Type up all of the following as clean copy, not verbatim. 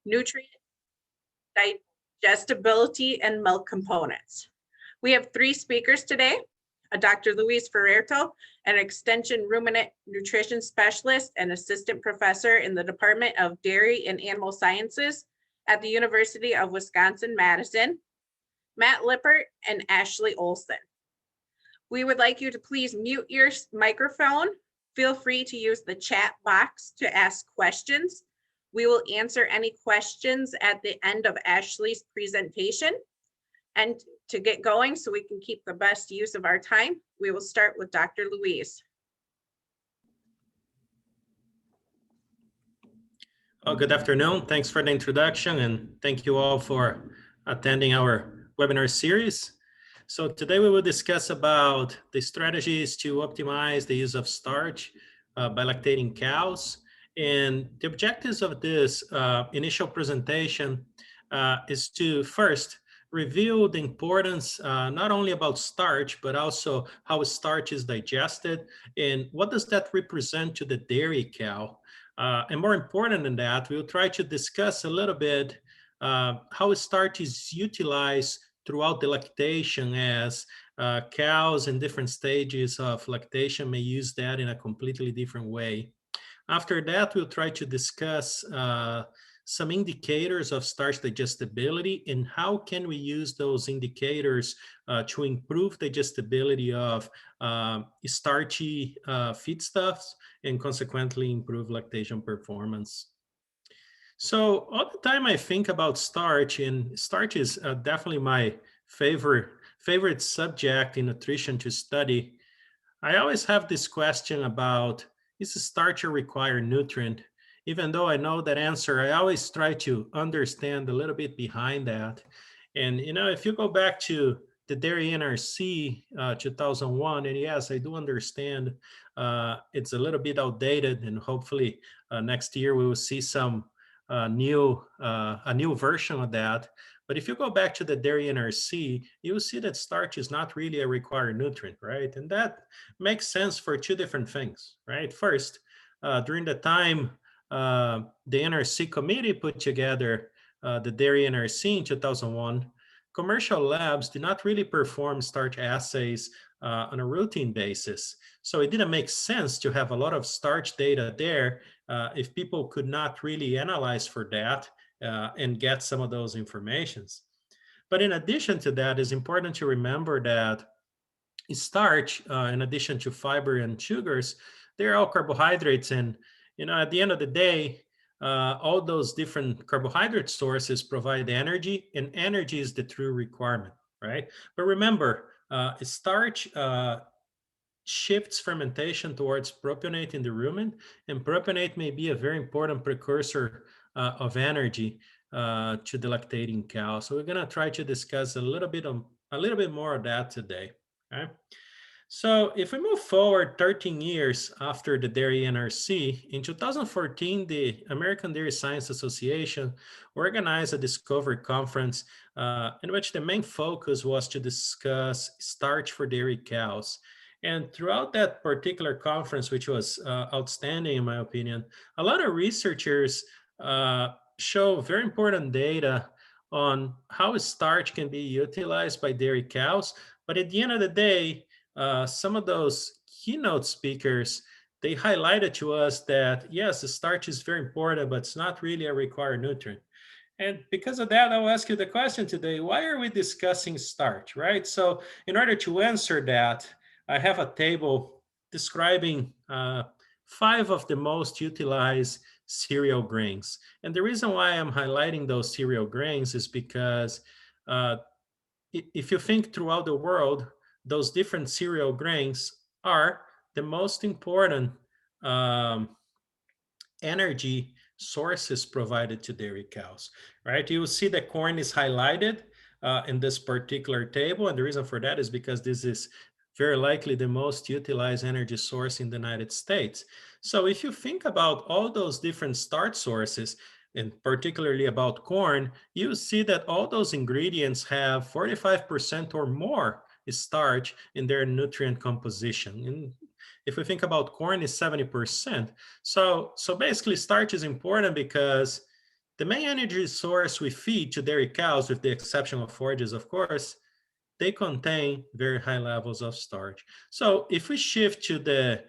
nutrient digestibility, and milk components. We have three speakers today, a Dr. Luis Ferrerto, an extension ruminant nutrition specialist and assistant professor in the Department of Dairy and Animal Sciences at the University of Wisconsin-Madison, Matt Lippert, and Ashley Olson. We would like you to please mute your microphone. Feel free to use the chat box to ask questions. We will answer any questions at the end of Ashley's presentation. And to get going, so we can keep the best use of our time, we will start with Dr. Luis. Oh, good afternoon. Thanks for the introduction, and thank you all for attending our webinar series. So today we will discuss about the strategies to optimize the use of starch by lactating cows. And the objectives of this initial presentation is to first reveal the importance not only about starch, but also how starch is digested and what does that represent to the dairy cow. And more important than that, we'll try to discuss a little bit how starch is utilized throughout the lactation, as cows in different stages of lactation may use that in a completely different way. After that, we'll try to discuss some indicators of starch digestibility and how can we use those indicators to improve digestibility of starchy feedstuffs and consequently improve lactation performance. So all the time I think about starch, and starch is definitely my favorite subject in nutrition to study. I always have this question about, is starch a required nutrient? Even though I know that answer, I always try to understand a little bit behind that. And you know, if you go back to the Dairy NRC 2001, and yes, I do understand it's a little bit outdated, and hopefully next year we will see some a new version of that. But if you go back to the Dairy NRC, you'll see that starch is not really a required nutrient, right? And that makes sense for two different things, right? First, during the time the NRC committee put together the Dairy NRC in 2001, commercial labs did not really perform starch assays on a routine basis. So it didn't make sense to have a lot of starch data there if people could not really analyze for that and get some of those informations. But in addition to that, it's important to remember that starch, in addition to fiber and sugars, they're all carbohydrates. And you know, at the end of the day, all those different carbohydrate sources provide energy, and energy is the true requirement, right? But remember, starch shifts fermentation towards propionate in the rumen, and propionate may be a very important precursor of energy to the lactating cow. So we're going to try to discuss a little bit more of that today. Okay? So if we move forward 13 years after the Dairy NRC, in 2014, the American Dairy Science Association organized a discovery conference in which the main focus was to discuss starch for dairy cows. And throughout that particular conference, which was outstanding in my opinion, a lot of researchers show very important data on how starch can be utilized by dairy cows. But at the end of the day, some of those keynote speakers, they highlighted to us that, yes, the starch is very important, but it's not really a required nutrient. And because of that, I'll ask you the question today, why are we discussing starch, right? So in order to answer that, I have a table describing 5 of the most utilized cereal grains. And the reason why I'm highlighting those cereal grains is because if you think throughout the world, those different cereal grains are the most important energy sources provided to dairy cows, right? You will see that corn is highlighted in this particular table. And the reason for that is because this is very likely the most utilized energy source in the United States. So if you think about all those different starch sources, and particularly about corn, you see that all those ingredients have 45% or more starch in their nutrient composition. And if we think about corn, it's 70%. So basically starch is important because The main energy source we feed to dairy cows, with the exception of forages, of course, they contain very high levels of starch. So if we shift to the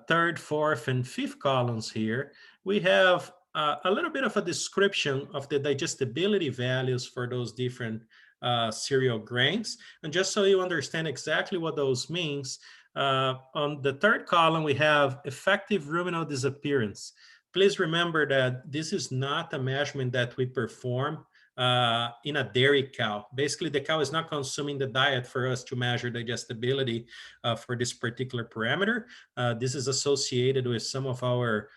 third, fourth, and fifth columns here, we have a little bit of a description of the digestibility values for those different cereal grains. And just so you understand exactly what those means, on the third column, we have effective ruminal disappearance. Please remember that this is not a measurement that we perform in a dairy cow. Basically, the cow is not consuming the diet for us to measure digestibility for this particular parameter. This is associated with some of our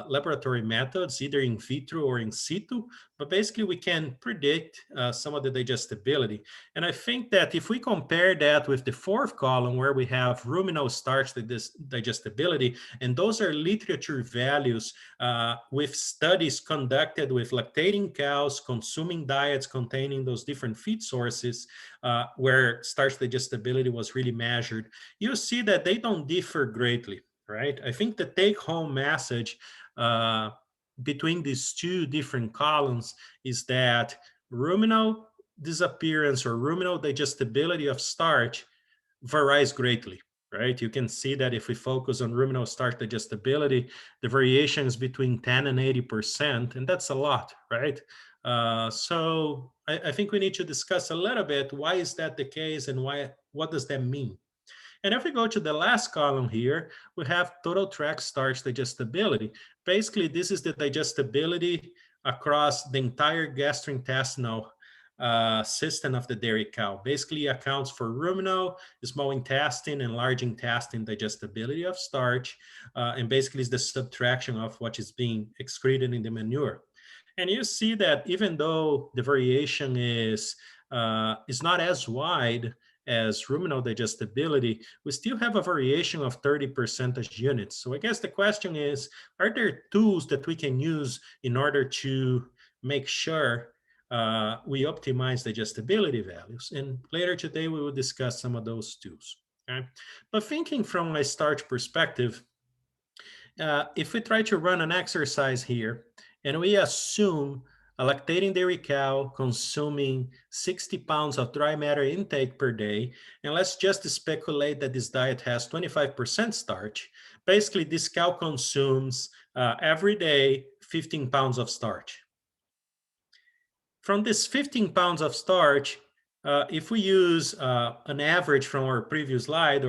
laboratory methods, either in vitro or in situ, but basically we can predict some of the digestibility. And I think that if we compare that with the fourth column, where we have ruminal starch digestibility, and those are literature values with studies conducted with lactating cows consuming diets containing those different feed sources where starch digestibility was really measured, you see that they don't differ greatly, right? I think the take-home message between these two different columns is that ruminal disappearance or ruminal digestibility of starch varies greatly, right? You can see that if we focus on ruminal starch digestibility, the variation is between 10 and 80%, and that's a lot, right? So I think we need to discuss a little bit, why is that the case and what does that mean? And if we go to the last column here, we have total tract starch digestibility. Basically, this is the digestibility across the entire gastrointestinal system of the dairy cow. Basically accounts for ruminal, small intestine, and large intestine digestibility of starch, and basically is the subtraction of what is being excreted in the manure. And you see that even though the variation is not as wide as ruminal digestibility, we still have a variation of 30 percentage units. So I guess the question is, are there tools that we can use in order to make sure we optimize digestibility values? And later today, we will discuss some of those tools. Okay? But thinking from a starch perspective, if we try to run an exercise here, and we assume a lactating dairy cow consuming 60 pounds of dry matter intake per day, and let's just speculate that this diet has 25% starch, basically this cow consumes every day 15 pounds of starch. From this 15 pounds of starch, if we use an average from our previous slide,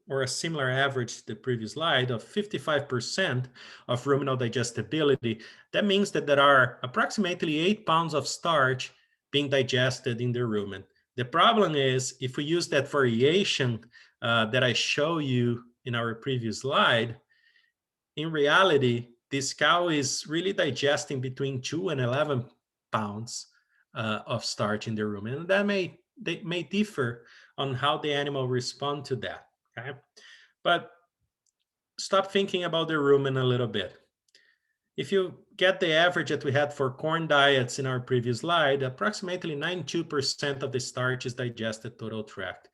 or a similar average to the previous slide of 55% of ruminal digestibility, that means that there are approximately 8 pounds of starch being digested in the rumen. The problem is, if we use that variation that I show you in our previous slide, in reality, this cow is really digesting between 2 and 11 pounds of starch in the rumen. And that may differ on how the animal respond to that. Okay? But stop thinking about the rumen a little bit. If you get the average that we had for corn diets in our previous slide, approximately 92% of the starch is digested total tract.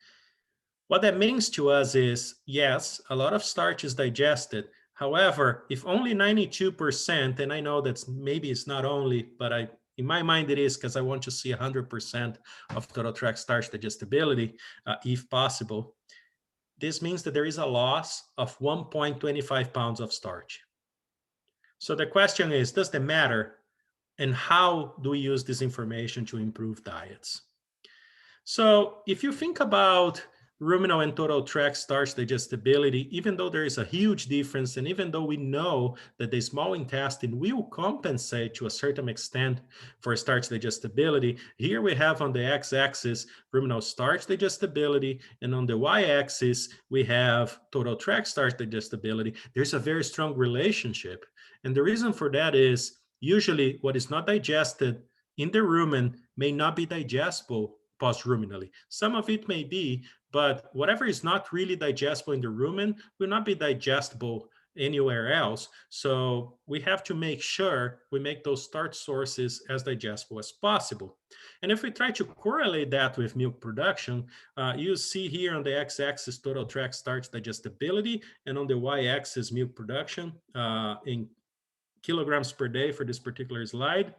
What that means to us is, yes, a lot of starch is digested. However, if only 92%, and I know that's maybe it's not only, but in my mind it is, because I want to see 100% of total tract starch digestibility, if possible. This means that there is a loss of 1.25 pounds of starch. So the question is, does that matter? And how do we use this information to improve diets? So if you think about ruminal and total tract starch digestibility, even though there is a huge difference, and even though we know that the small intestine will compensate to a certain extent for starch digestibility, here we have on the x-axis ruminal starch digestibility, and on the y-axis we have total tract starch digestibility. There's a very strong relationship, and the reason for that is usually what is not digested in the rumen may not be digestible post-ruminally. Some of it may be, but whatever is not really digestible in the rumen will not be digestible anywhere else. So we have to make sure we make those starch sources as digestible as possible. And if we try to correlate that with milk production, you see here on the x-axis total tract starch digestibility, and on the y-axis milk production in kilograms per day for this particular slide,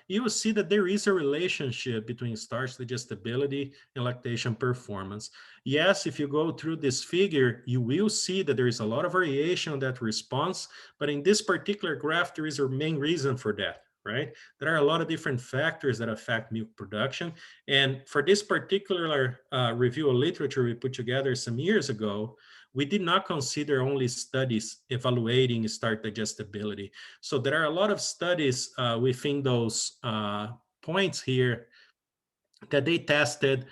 you will see that there is a relationship between starch digestibility and lactation performance. Yes, if you go through this figure, you will see that there is a lot of variation on that response, but in this particular graph, there is a main reason for that, right? There are a lot of different factors that affect milk production. And for this particular review of literature we put together some years ago, we did not consider only studies evaluating starch digestibility. So there are a lot of studies within those points here that they tested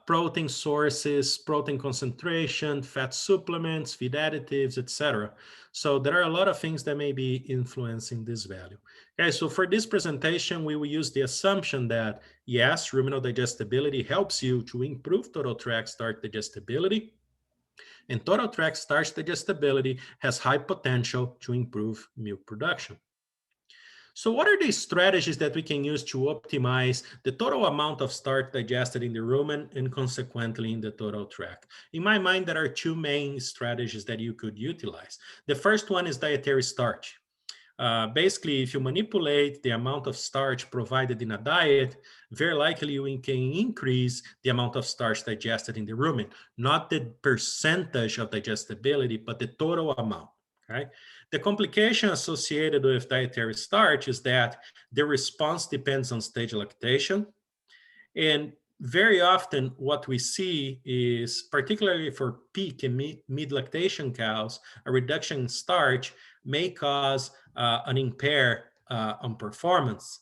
protein sources, protein concentration, fat supplements, feed additives, etc. So there are a lot of things that may be influencing this value. Okay, so for this presentation, we will use the assumption that yes, ruminal digestibility helps you to improve total tract starch digestibility, and total tract starch digestibility has high potential to improve milk production. So what are the strategies that we can use to optimize the total amount of starch digested in the rumen and consequently in the total tract? In my mind, there are two main strategies that you could utilize. The first one is dietary starch. Basically, if you manipulate the amount of starch provided in a diet, very likely you can increase the amount of starch digested in the rumen, not the percentage of digestibility, but the total amount. Okay? The complication associated with dietary starch is that the response depends on stage of lactation. And very often what we see is, particularly for peak and mid lactation cows, a reduction in starch may cause an impair on performance.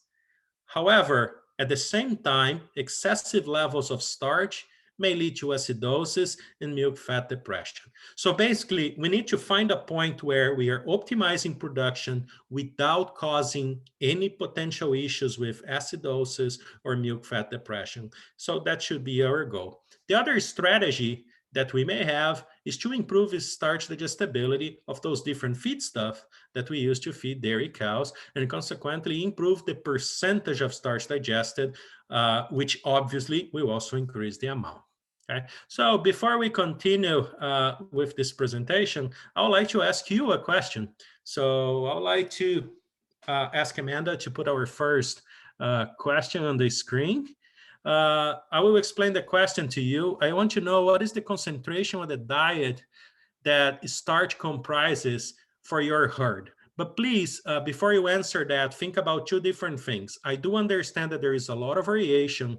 However, at the same time, excessive levels of starch may lead to acidosis and milk fat depression. So basically, we need to find a point where we are optimizing production without causing any potential issues with acidosis or milk fat depression. So that should be our goal. The other strategy that we may have is to improve the starch digestibility of those different feedstuff that we use to feed dairy cows, and consequently improve the percentage of starch digested, which obviously will also increase the amount. Okay, so before we continue with this presentation, I would like to ask you a question. So I would like to ask Amanda to put our first question on the screen. I will explain the question to you. I want to know what is the concentration of the diet that starch comprises for your herd. But please, before you answer that, think about two different things. I do understand that there is a lot of variation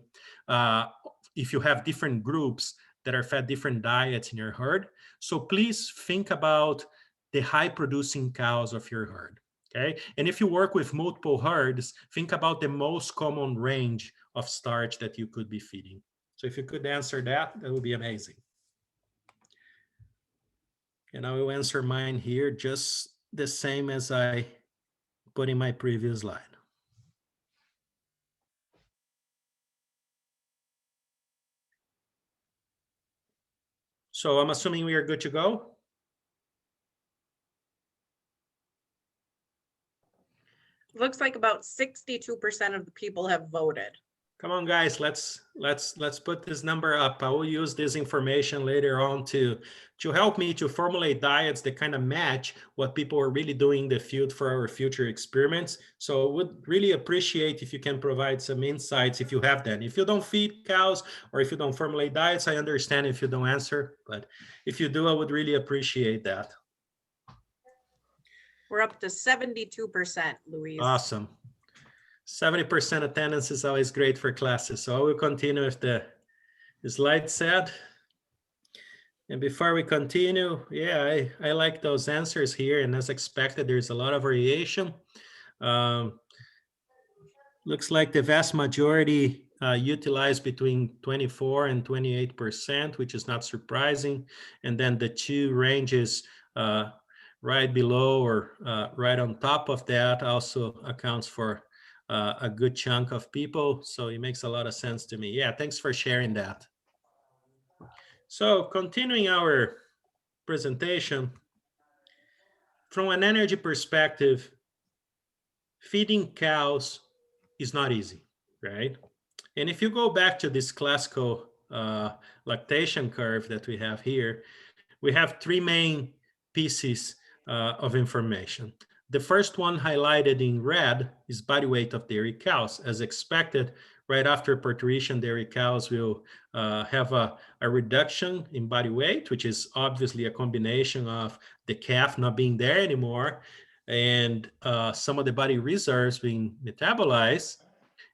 if you have different groups that are fed different diets in your herd. So please think about the high producing cows of your herd. Okay, and if you work with multiple herds, think about the most common range of starch that you could be feeding. So if you could answer that, that would be amazing. And I will answer mine here just the same as I put in my previous slide. So I'm assuming we are good to go. Looks like about 62% of the people have voted. Come on, guys, let's put this number up. I will use this information later on to help me to formulate diets that kind of match what people are really doing in the field for our future experiments. So would really appreciate if you can provide some insights if you have them. If you don't feed cows or if you don't formulate diets, I understand if you don't answer, but if you do, I would really appreciate that. We're up to 72%, Louise. Awesome. 70% attendance is always great for classes. So I will continue with the slide set. And before we continue, yeah, I like those answers here. And as expected, there's a lot of variation. Looks like the vast majority utilize between 24 and 28%, which is not surprising. And then the two ranges right below or right on top of that also accounts for a good chunk of people. So it makes a lot of sense to me. Yeah, thanks for sharing that. So continuing our presentation, from an energy perspective, feeding cows is not easy, right? And if you go back to this classical lactation curve that we have here, we have three main pieces of information. The first one highlighted in red is body weight of dairy cows. As expected, right after parturition, dairy cows will have a reduction in body weight, which is obviously a combination of the calf not being there anymore and some of the body reserves being metabolized.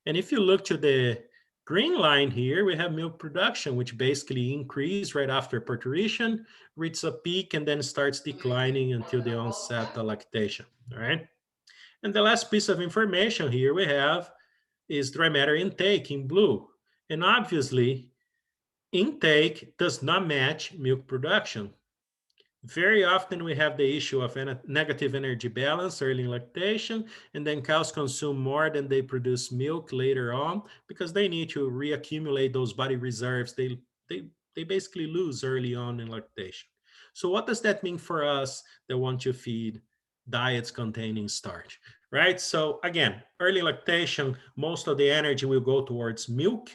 And if you look to the green line here, we have milk production, which basically increased right after parturition, reaches a peak, and then starts declining until the onset of lactation, all right? And the last piece of information here we have is dry matter intake in blue. And obviously, intake does not match milk production. Very often we have the issue of negative energy balance early in lactation, and then cows consume more than they produce milk later on because they need to reaccumulate those body reserves they basically lose early on in lactation. So what does that mean for us that want to feed diets containing starch, right? So again, early lactation, most of the energy will go towards milk,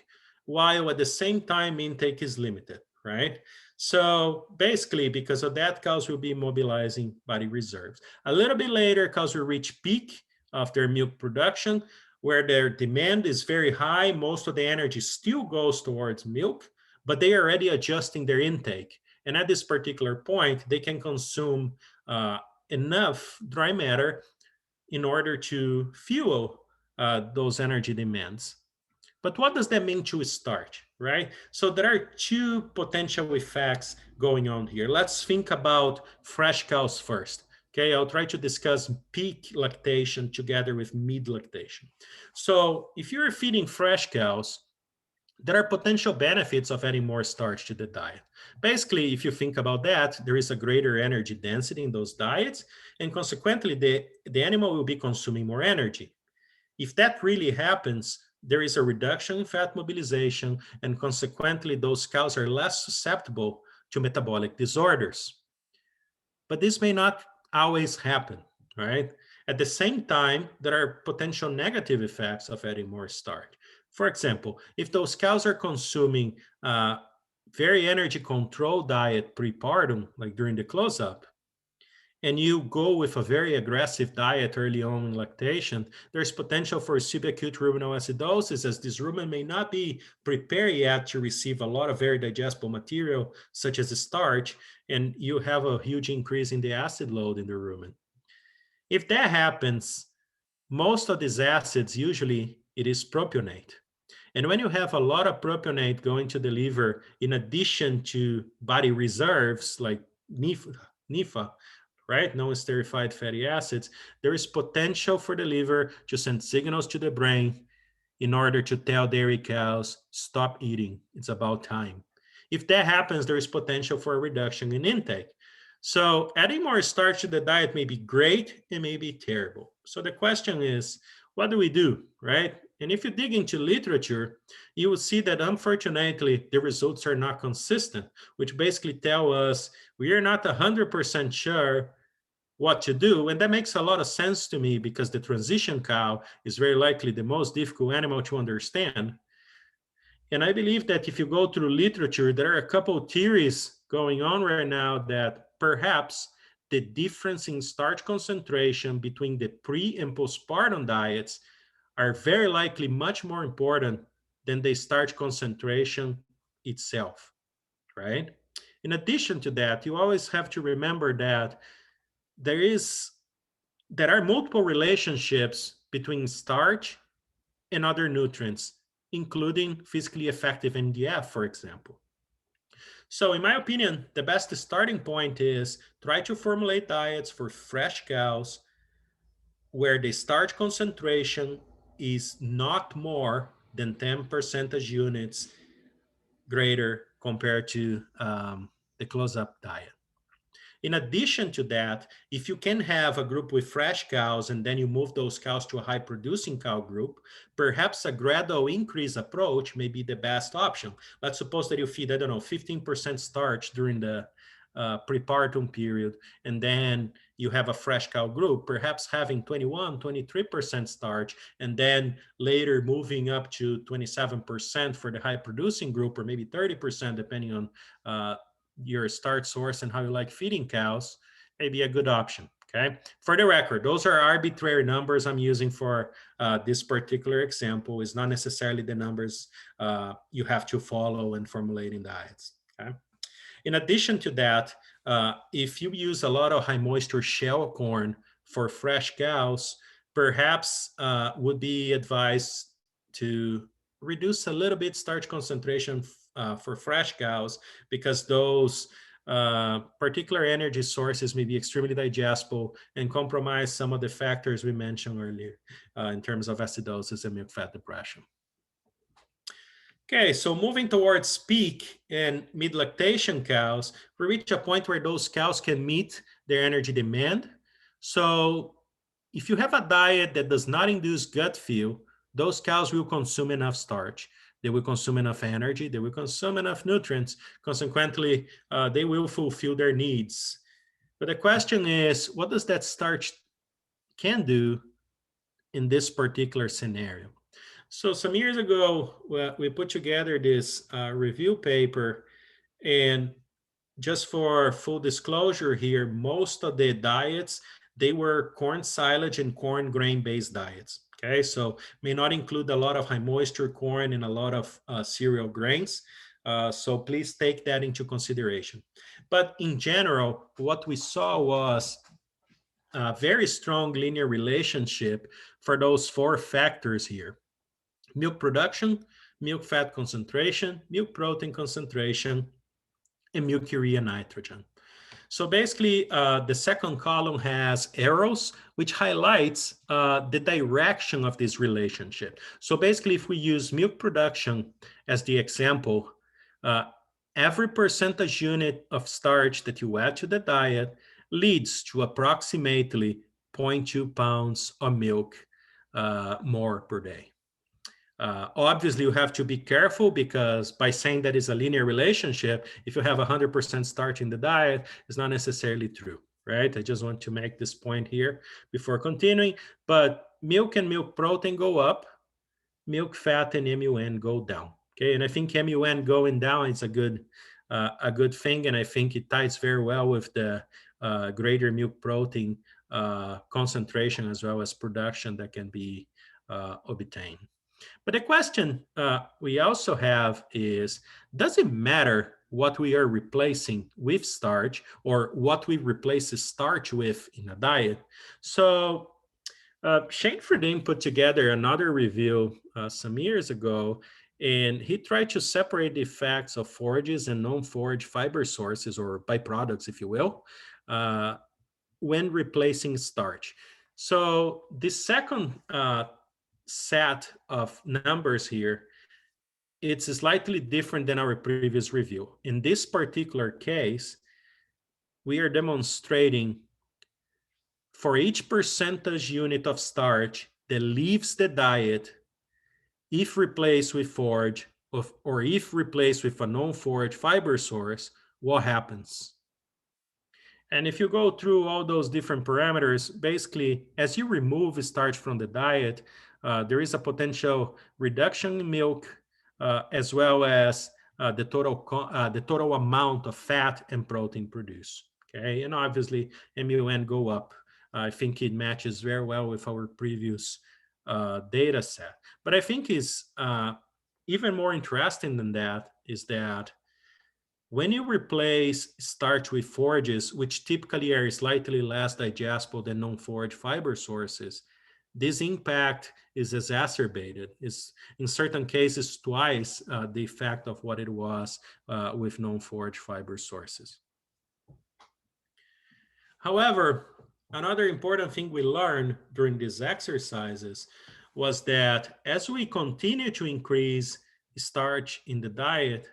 while at the same time intake is limited, right? So basically, because of that, cows will be mobilizing body reserves. A little bit later, cows will reach peak of their milk production, where their demand is very high. Most of the energy still goes towards milk, but they are already adjusting their intake. And at this particular point, they can consume enough dry matter in order to fuel those energy demands. But what does that mean to starch, right? So there are two potential effects going on here. Let's think about fresh cows first. Okay, I'll try to discuss peak lactation together with mid lactation. So if you're feeding fresh cows, there are potential benefits of adding more starch to the diet. Basically, if you think about that, there is a greater energy density in those diets, and consequently, the animal will be consuming more energy. If that really happens, there is a reduction in fat mobilization, and consequently, those cows are less susceptible to metabolic disorders. But this may not always happen, right? At the same time, there are potential negative effects of adding more starch. For example, if those cows are consuming a very energy controlled diet prepartum, like during the close-up, and you go with a very aggressive diet early on in lactation, there's potential for subacute ruminal acidosis, as this rumen may not be prepared yet to receive a lot of very digestible material, such as starch, and you have a huge increase in the acid load in the rumen. If that happens, most of these acids, usually it is propionate. And when you have a lot of propionate going to the liver, in addition to body reserves like NIFA, right, non-esterified fatty acids, there is potential for the liver to send signals to the brain in order to tell dairy cows, stop eating, it's about time. If that happens, there is potential for a reduction in intake. So adding more starch to the diet may be great, it may be terrible. So the question is, what do we do, right? And if you dig into literature, you will see that unfortunately, the results are not consistent, which basically tell us we are not 100% sure what to do. And that makes a lot of sense to me because the transition cow is very likely the most difficult animal to understand. And I believe that if you go through literature, there are a couple of theories going on right now that perhaps the difference in starch concentration between the pre and postpartum diets are very likely much more important than the starch concentration itself, right? In addition to that, you always have to remember that there are multiple relationships between starch and other nutrients, including physically effective NDF, for example. So in my opinion, the best starting point is try to formulate diets for fresh cows where the starch concentration is not more than 10 percentage units greater compared to the close-up diet. In addition to that, if you can have a group with fresh cows and then you move those cows to a high producing cow group, perhaps a gradual increase approach may be the best option. Let's suppose that you feed, 15% starch during the prepartum period, and then you have a fresh cow group, perhaps having 21, 23% starch, and then later moving up to 27% for the high producing group, or maybe 30%, depending on your start source and how you like feeding cows, may be a good option. Okay, for the record, those are arbitrary numbers I'm using for this particular example. It's not necessarily the numbers you have to follow when formulating diets. Okay. In addition to that, if you use a lot of high moisture shell corn for fresh cows, perhaps would be advised to reduce a little bit starch concentration for fresh cows, because those particular energy sources may be extremely digestible and compromise some of the factors we mentioned earlier in terms of acidosis and milk fat depression. Okay, so moving towards peak and mid-lactation cows, we reach a point where those cows can meet their energy demand. So if you have a diet that does not induce gut feel, those cows will consume enough starch. They will consume enough energy. They will consume enough nutrients. Consequently, they will fulfill their needs. But the question is, what does that starch can do in this particular scenario? So some years ago, we put together this review paper, and just for full disclosure here, most of the diets, they were corn silage and corn grain based diets. Okay, so may not include a lot of high moisture corn and a lot of cereal grains. So please take that into consideration. But in general, what we saw was a very strong linear relationship for those four factors here: milk production, milk fat concentration, milk protein concentration, and milk urea nitrogen. So basically, the second column has arrows, which highlights the direction of this relationship. So basically, if we use milk production as the example, every percentage unit of starch that you add to the diet leads to approximately 0.2 pounds of milk more per day. Obviously, you have to be careful, because by saying that it's a linear relationship, if you have 100% starch in the diet, it's not necessarily true, right? I just want to make this point here before continuing. But milk and milk protein go up, milk fat and MUN go down. Okay, and I think MUN going down is a good thing, and I think it ties very well with the greater milk protein concentration as well as production that can be obtained. But the question we also have is, does it matter what we are replacing with starch, or what we replace the starch with in a diet? So Shane Fredin put together another review some years ago, and he tried to separate the effects of forages and non-forage fiber sources, or byproducts, if you will, when replacing starch. So the second set of numbers here, it's slightly different than our previous review. In this particular case, we are demonstrating for each percentage unit of starch that leaves the diet, if replaced with forage or if replaced with a non-forage fiber source, what happens? And if you go through all those different parameters, basically, as you remove starch from the diet, there is a potential reduction in milk, as well as the total amount of fat and protein produced. Okay, and obviously MUN go up. I think it matches very well with our previous data set. But I think is even more interesting than that is that when you replace starch with forages, which typically are slightly less digestible than non-forage fiber sources, this impact is exacerbated. It's in certain cases twice the effect of what it was with non-forage fiber sources. However, another important thing we learned during these exercises was that as we continue to increase starch in the diet,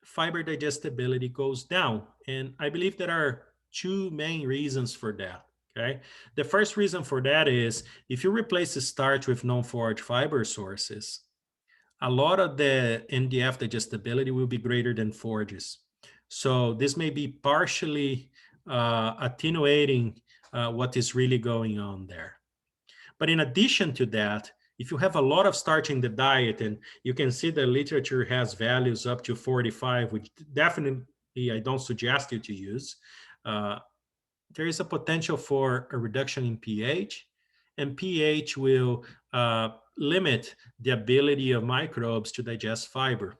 fiber digestibility goes down. And I believe there are two main reasons for that. Okay. The first reason for that is if you replace the starch with non-forage fiber sources, a lot of the NDF digestibility will be greater than forages. So this may be partially attenuating what is really going on there. But in addition to that, if you have a lot of starch in the diet, and you can see the literature has values up to 45, which definitely I don't suggest you to use. there is a potential for a reduction in pH, and pH will limit the ability of microbes to digest fiber.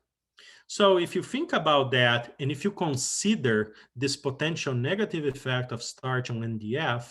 So if you think about that, and if you consider this potential negative effect of starch on NDF,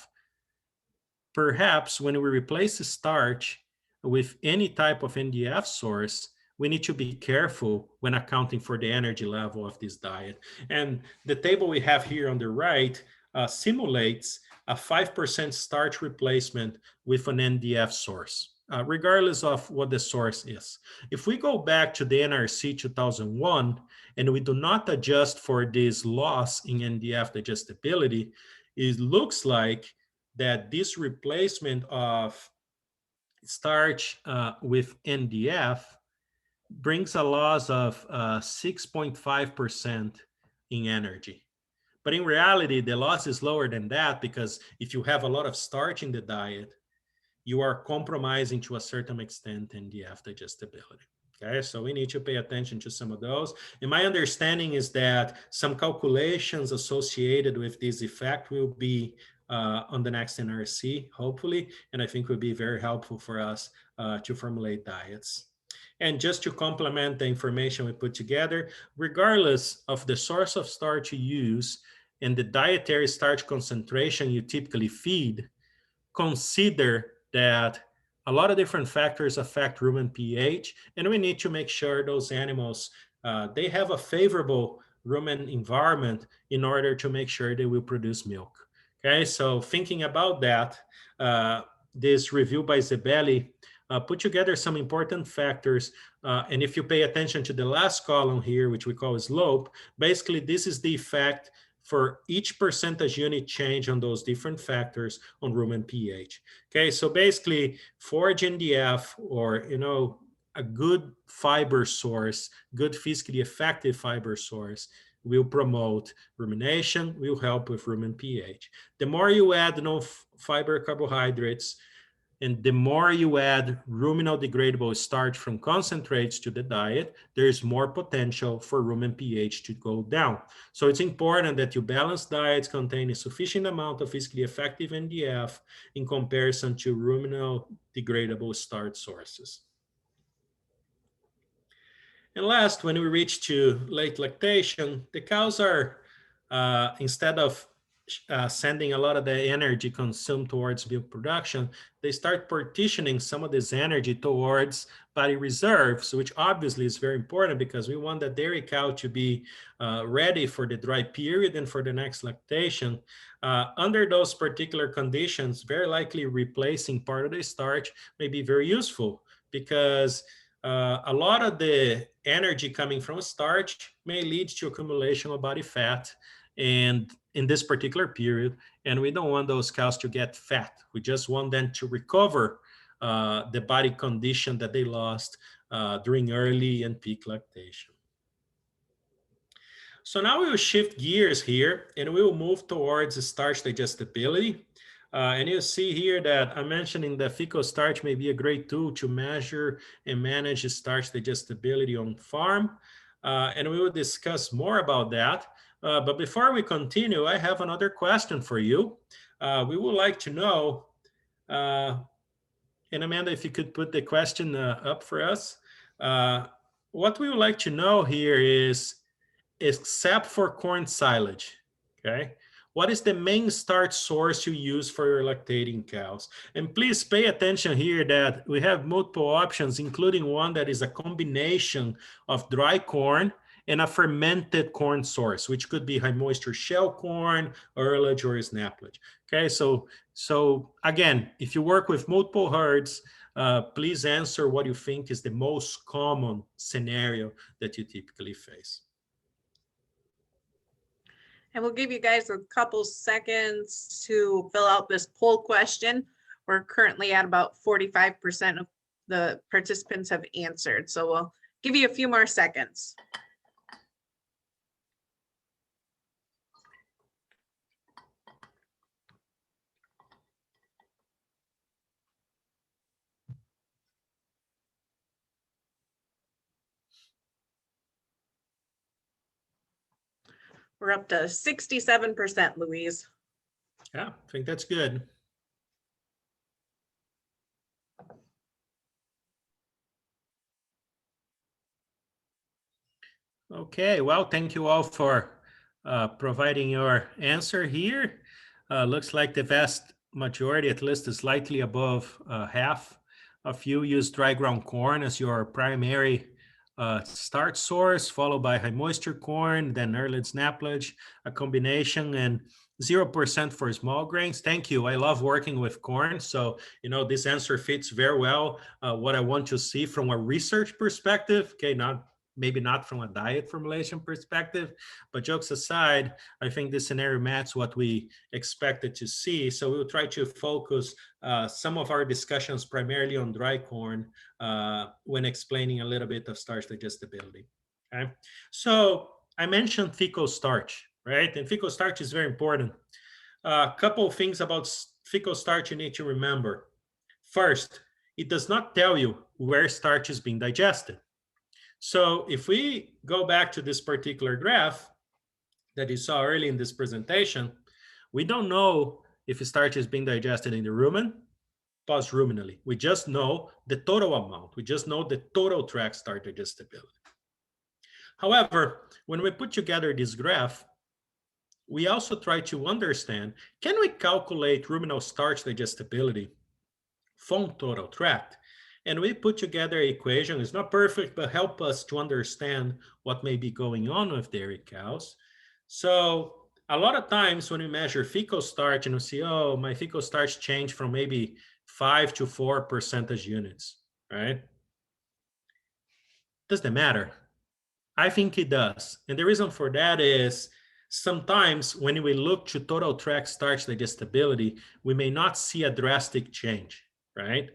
perhaps when we replace the starch with any type of NDF source, we need to be careful when accounting for the energy level of this diet. And the table we have here on the right simulates a 5% starch replacement with an NDF source, regardless of what the source is. If we go back to the NRC 2001 and we do not adjust for this loss in NDF digestibility, it looks like that this replacement of starch with NDF brings a loss of 6.5% in energy. But in reality, the loss is lower than that, because if you have a lot of starch in the diet, you are compromising to a certain extent NDF digestibility. Okay, so we need to pay attention to some of those. And my understanding is that some calculations associated with this effect will be on the next NRC, hopefully, and I think will be very helpful for us to formulate diets. And just to complement the information we put together, regardless of the source of starch you use and the dietary starch concentration you typically feed, consider that a lot of different factors affect rumen pH, and we need to make sure those animals, they have a favorable rumen environment in order to make sure they will produce milk. Okay, so thinking about that, this review by Zebelli put together some important factors. And if you pay attention to the last column here, which we call slope, basically this is the effect for each percentage unit change on those different factors on rumen pH. Okay, so basically forage NDF, or a good fiber source, good physically effective fiber source, will promote rumination, will help with rumen pH. The more you add no-fiber carbohydrates, and the more you add ruminal degradable starch from concentrates to the diet, there's more potential for rumen pH to go down. So it's important that you balance diets contain a sufficient amount of physically effective NDF in comparison to ruminal degradable starch sources. And last, when we reach to late lactation, the cows are, instead of sending a lot of the energy consumed towards milk production, they start partitioning some of this energy towards body reserves, which obviously is very important because we want the dairy cow to be ready for the dry period and for the next lactation. Under those particular conditions, very likely replacing part of the starch may be very useful, because a lot of the energy coming from starch may lead to accumulation of body fat, and in this particular period, and we don't want those cows to get fat. We just want them to recover the body condition that they lost during early and peak lactation. So now we will shift gears here, and we will move towards starch digestibility. And you'll see here that I'm mentioning that fecal starch may be a great tool to measure and manage starch digestibility on farm. And we will discuss more about that. But before we continue, I have another question for you. We would like to know, and Amanda, if you could put the question up for us. What we would like to know here is, except for corn silage, okay, what is the main starch source you use for your lactating cows? And please pay attention here that we have multiple options, including one that is a combination of dry corn and a fermented corn source, which could be high moisture shell corn, ullage, or snaplage. Okay, so again, if you work with multiple herds, please answer what you think is the most common scenario that you typically face. And we'll give you guys a couple seconds to fill out this poll question. We're currently at about 45% of the participants have answered. So we'll give you a few more seconds. We're up to 67%, Louise. Yeah, I think that's good. Okay, well, thank you all for providing your answer here. Looks like the vast majority, at least slightly above half of you, use dry ground corn as your primary starch source, followed by high moisture corn, then early snaplage, a combination, and 0% for small grains. Thank you. I love working with corn. So, this answer fits very well what I want to see from a research perspective. Okay, maybe not from a diet formulation perspective, but jokes aside, I think this scenario matches what we expected to see. So we'll try to focus some of our discussions primarily on dry corn when explaining a little bit of starch digestibility. Okay, so I mentioned fecal starch, right? And fecal starch is very important. A couple of things about fecal starch you need to remember. First, it does not tell you where starch is being digested. So if we go back to this particular graph that you saw early in this presentation, we don't know if starch is being digested in the rumen, post-ruminally. We just know the total amount. We just know the total tract starch digestibility. However, when we put together this graph, we also try to understand, can we calculate ruminal starch digestibility from total tract? And we put together an equation. It's not perfect, but help us to understand what may be going on with dairy cows. So a lot of times when we measure fecal starch and we see, oh, my fecal starch changed from maybe 5 to 4 percentage units, right? Does that matter? I think it does. And the reason for that is sometimes when we look to total tract starch digestibility, we may not see a drastic change, right?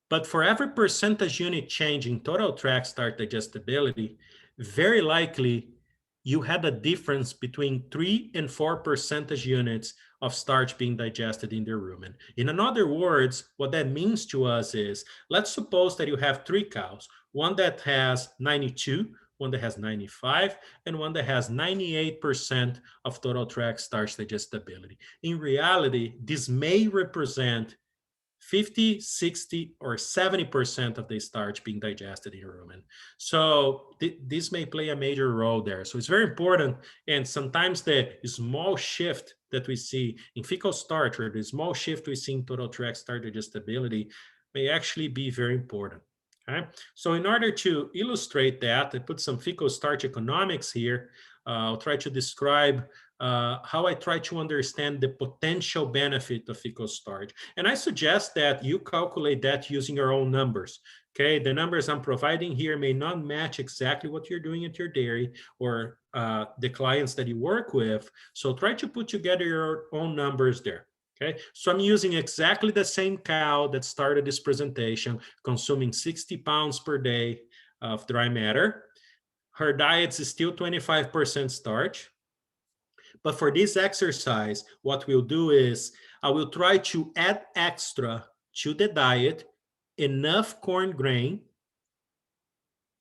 But for every percentage unit change in total tract starch digestibility, very likely you had a difference between 3 and 4 percentage units of starch being digested in the rumen. In other words, what that means to us is, let's suppose that you have 3 cows, one that has 92, one that has 95, and one that has 98% of total tract starch digestibility. In reality, this may represent 50, 60, or 70% of the starch being digested in your rumen. So this may play a major role there. So it's very important. And sometimes the small shift that we see in fecal starch or the small shift we see in total tract starch digestibility may actually be very important. Okay? So in order to illustrate that, I put some fecal starch economics here. I'll try to describe how I try to understand the potential benefit of fecal starch. And I suggest that you calculate that using your own numbers. Okay, the numbers I'm providing here may not match exactly what you're doing at your dairy or the clients that you work with. So try to put together your own numbers there. Okay, so I'm using exactly the same cow that started this presentation, consuming 60 pounds per day of dry matter. Her diet is still 25% starch. But for this exercise, what we'll do is I will try to add extra to the diet, enough corn grain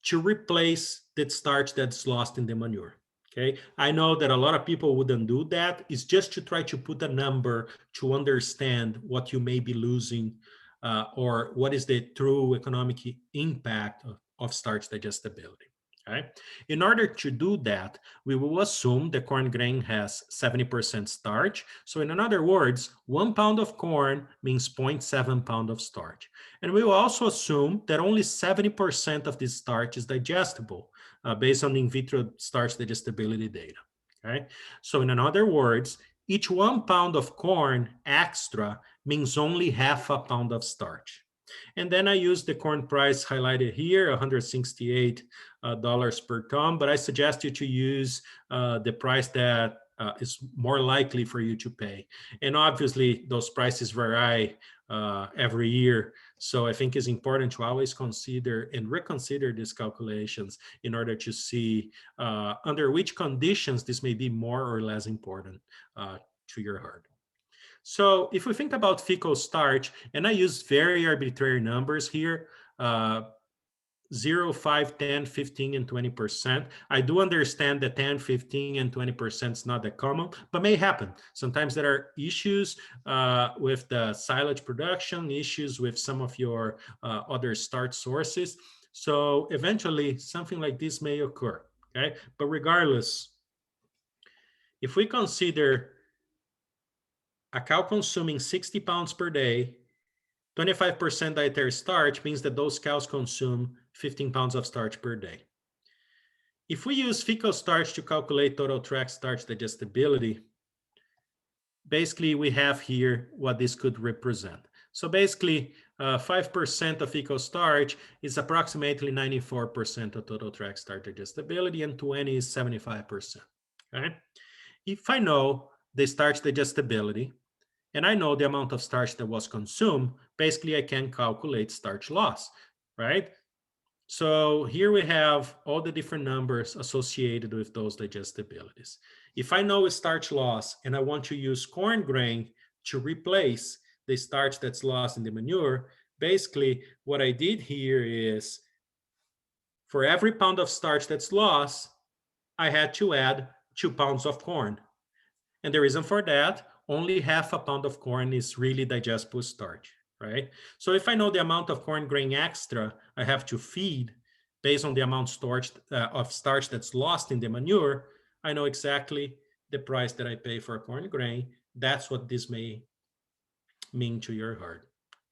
to replace that starch that's lost in the manure. Okay, I know that a lot of people wouldn't do that. It's just to try to put a number to understand what you may be losing or what is the true economic impact of starch digestibility. Okay. In order to do that, we will assume the corn grain has 70% starch. So in other words, 1 pound of corn means 0.7 pound of starch. And we will also assume that only 70% of this starch is digestible based on in vitro starch digestibility data. Okay. So in other words, each 1 pound of corn extra means only half a pound of starch. And then I use the corn price highlighted here, $168 per ton, but I suggest you to use the price that is more likely for you to pay. And obviously those prices vary every year. So I think it's important to always consider and reconsider these calculations in order to see under which conditions this may be more or less important to your herd. So if we think about fecal starch, and I use very arbitrary numbers here, 0, 5, 10, 15, and 20%. I do understand that 10, 15, and 20% is not that common, but may happen. Sometimes there are issues with the silage production, issues with some of your other starch sources. So eventually something like this may occur, okay? But regardless, if we consider a cow consuming 60 pounds per day, 25% dietary starch means that those cows consume 15 pounds of starch per day. If we use fecal starch to calculate total tract starch digestibility, basically we have here what this could represent. So basically 5% of fecal starch is approximately 94% of total tract starch digestibility, and 20 is 75%, okay? If I know the starch digestibility, and I know the amount of starch that was consumed, basically I can calculate starch loss, right? So here we have all the different numbers associated with those digestibilities. If I know starch loss and I want to use corn grain to replace the starch that's lost in the manure, basically what I did here is for every pound of starch that's lost, I had to add 2 pounds of corn. And the reason for that, only half a pound of corn is really digestible starch, right? So if I know the amount of corn grain extra I have to feed based on the amount of starch that's lost in the manure, I know exactly the price that I pay for corn grain. That's what this may mean to your herd,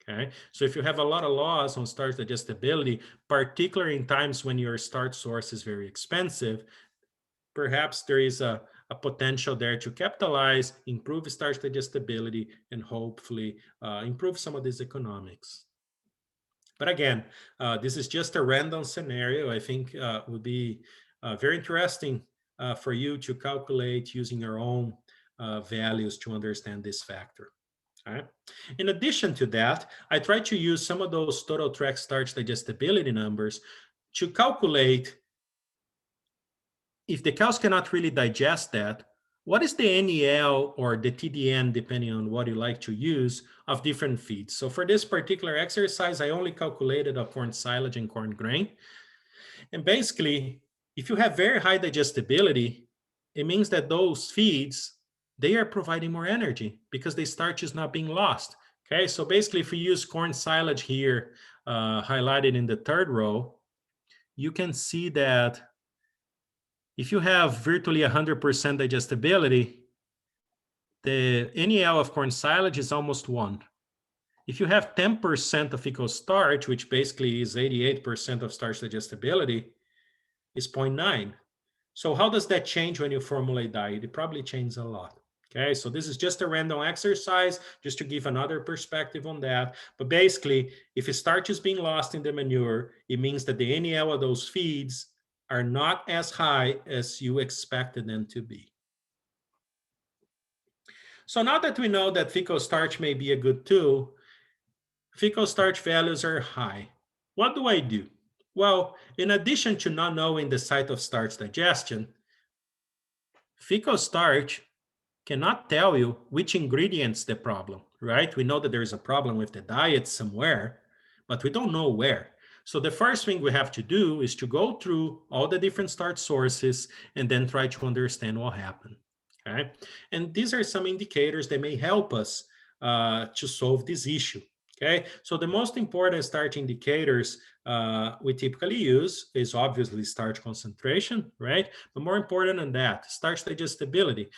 okay? So if you have a lot of loss on starch digestibility, particularly in times when your starch source is very expensive, perhaps there is a potential there to capitalize, improve starch digestibility, and hopefully improve some of these economics. But again, this is just a random scenario. I think would be very interesting for you to calculate using your own values to understand this factor. All right. In addition to that, I try to use some of those total tract starch digestibility numbers to calculate if the cows cannot really digest that, what is the NEL or the TDN, depending on what you like to use, of different feeds? So for this particular exercise, I only calculated a corn silage and corn grain. And basically, if you have very high digestibility, it means that those feeds, they are providing more energy because the starch is not being lost. Okay, so basically, if we use corn silage here, highlighted in the third row, you can see that if you have virtually 100% digestibility, the NEL of corn silage is almost 1. If you have 10% of fecal starch, which basically is 88% of starch digestibility, is 0.9. So how does that change when you formulate diet? It probably changes a lot. Okay, so this is just a random exercise, just to give another perspective on that. But basically, if a starch is being lost in the manure, it means that the NEL of those feeds are not as high as you expected them to be. So now that we know that fecal starch may be a good tool, fecal starch values are high. What do I do? Well, in addition to not knowing the site of starch digestion, fecal starch cannot tell you which ingredient's the problem, right? We know that there's a problem with the diet somewhere, but we don't know where. So the first thing we have to do is to go through all the different starch sources and then try to understand what happened, okay? And these are some indicators that may help us to solve this issue, okay? So the most important starch indicators we typically use is obviously starch concentration, right? But more important than that, starch digestibility.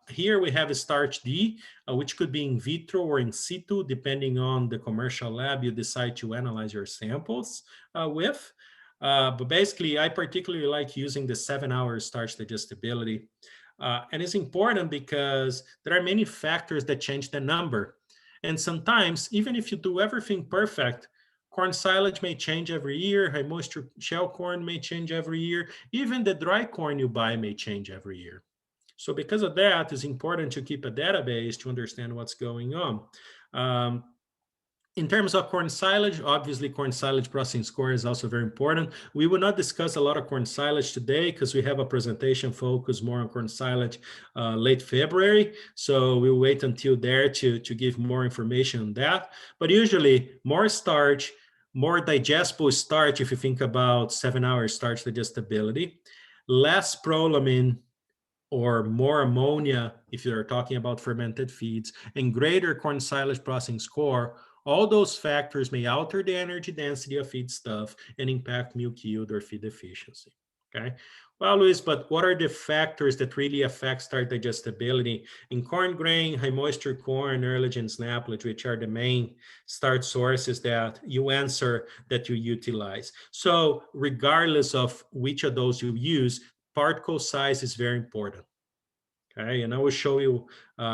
Here we have a starch D, which could be in vitro or in situ, depending on the commercial lab you decide to analyze your samples with. But basically, I particularly like using the 7-hour starch digestibility. And it's important because there are many factors that change the number. And sometimes, even if you do everything perfect, corn silage may change every year, high moisture shell corn may change every year, even the dry corn you buy may change every year. So because of that, it's important to keep a database to understand what's going on. In terms of corn silage, obviously corn silage processing score is also very important. We will not discuss a lot of corn silage today because we have a presentation focused more on corn silage late February. So we'll wait until there to give more information on that. But usually more starch, more digestible starch if you think about 7-hour starch digestibility, less prolamine or more ammonia if you're talking about fermented feeds, and greater corn silage processing score. All those factors may alter the energy density of feedstuff and impact milk yield or feed efficiency. Okay. Well, Luis, but what are the factors that really affect starch digestibility in corn grain, high moisture corn, earlage, and snaplage, which are the main starch sources that you answer that you utilize? So regardless of which of those you use, particle size is very important. Okay, and I will show you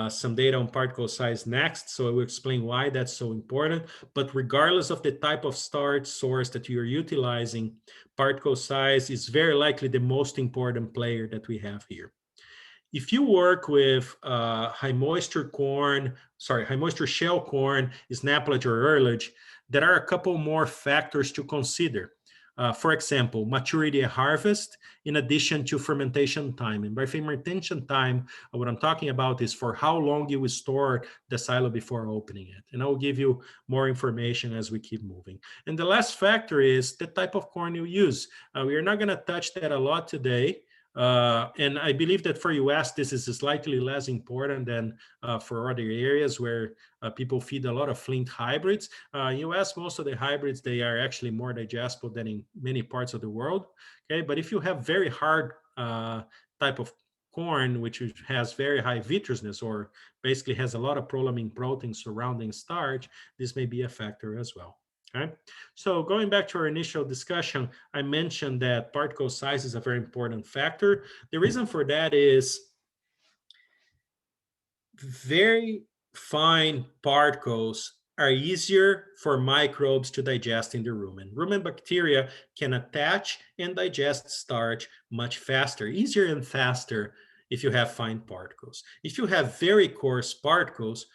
some data on particle size next, so I will explain why that's so important. But regardless of the type of starch source that you're utilizing, particle size is very likely the most important player that we have here. If you work with high moisture shell corn, snaplage or earlage, there are a couple more factors to consider. For example, maturity at harvest, in addition to fermentation time. And by fermentation time, what I'm talking about is for how long you will store the silo before opening it. And I will give you more information as we keep moving. And the last factor is the type of corn you use. We are not going to touch that a lot today. And I believe that for US, this is slightly less important than for other areas where people feed a lot of Flint hybrids. US, most of the hybrids, they are actually more digestible than in many parts of the world. Okay, but if you have very hard type of corn, which has very high vitreousness or basically has a lot of prolamine protein surrounding starch, this may be a factor as well. Okay, so going back to our initial discussion, I mentioned that particle size is a very important factor. The reason for that is very fine particles are easier for microbes to digest in the rumen. Rumen bacteria can attach and digest starch much faster, easier and faster if you have fine particles. If you have very coarse particles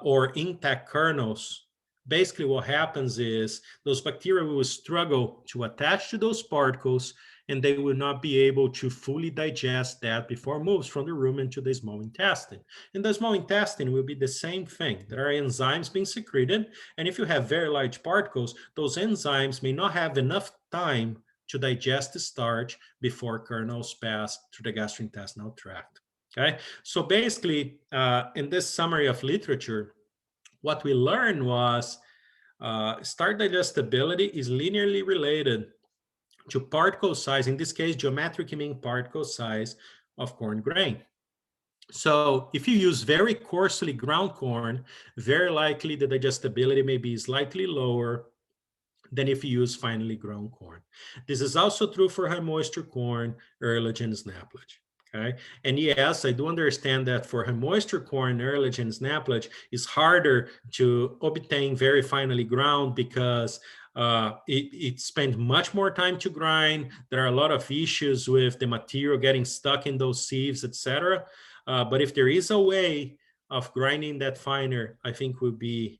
or intact kernels, basically what happens is those bacteria will struggle to attach to those particles, and they will not be able to fully digest that before it moves from the rumen to the small intestine. And the small intestine will be the same thing. There are enzymes being secreted, and if you have very large particles, those enzymes may not have enough time to digest the starch before kernels pass through the gastrointestinal tract. Okay, so basically, in this summary of literature, what we learned was starch digestibility is linearly related to particle size, in this case, geometric mean particle size of corn grain. So if you use very coarsely ground corn, very likely the digestibility may be slightly lower than if you use finely ground corn. This is also true for high moisture corn, earlage, and snaplage. Okay. And yes, I do understand that for high moisture corn, earlage, and snaplage, it's harder to obtain very finely ground because it spends much more time to grind. There are a lot of issues with the material getting stuck in those sieves, etc. But if there is a way of grinding that finer, I think would be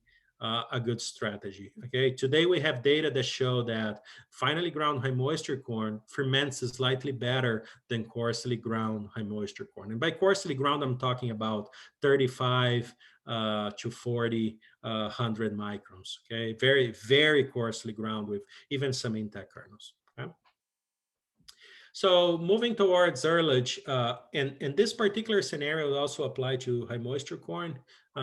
a good strategy. Okay, today we have data that show that finely ground high moisture corn ferments slightly better than coarsely ground high moisture corn. And by coarsely ground, I'm talking about 35 to 40, 100 microns. Okay, very, very coarsely ground with even some intact kernels. Okay? So moving towards earlage, and this particular scenario will also apply to high moisture corn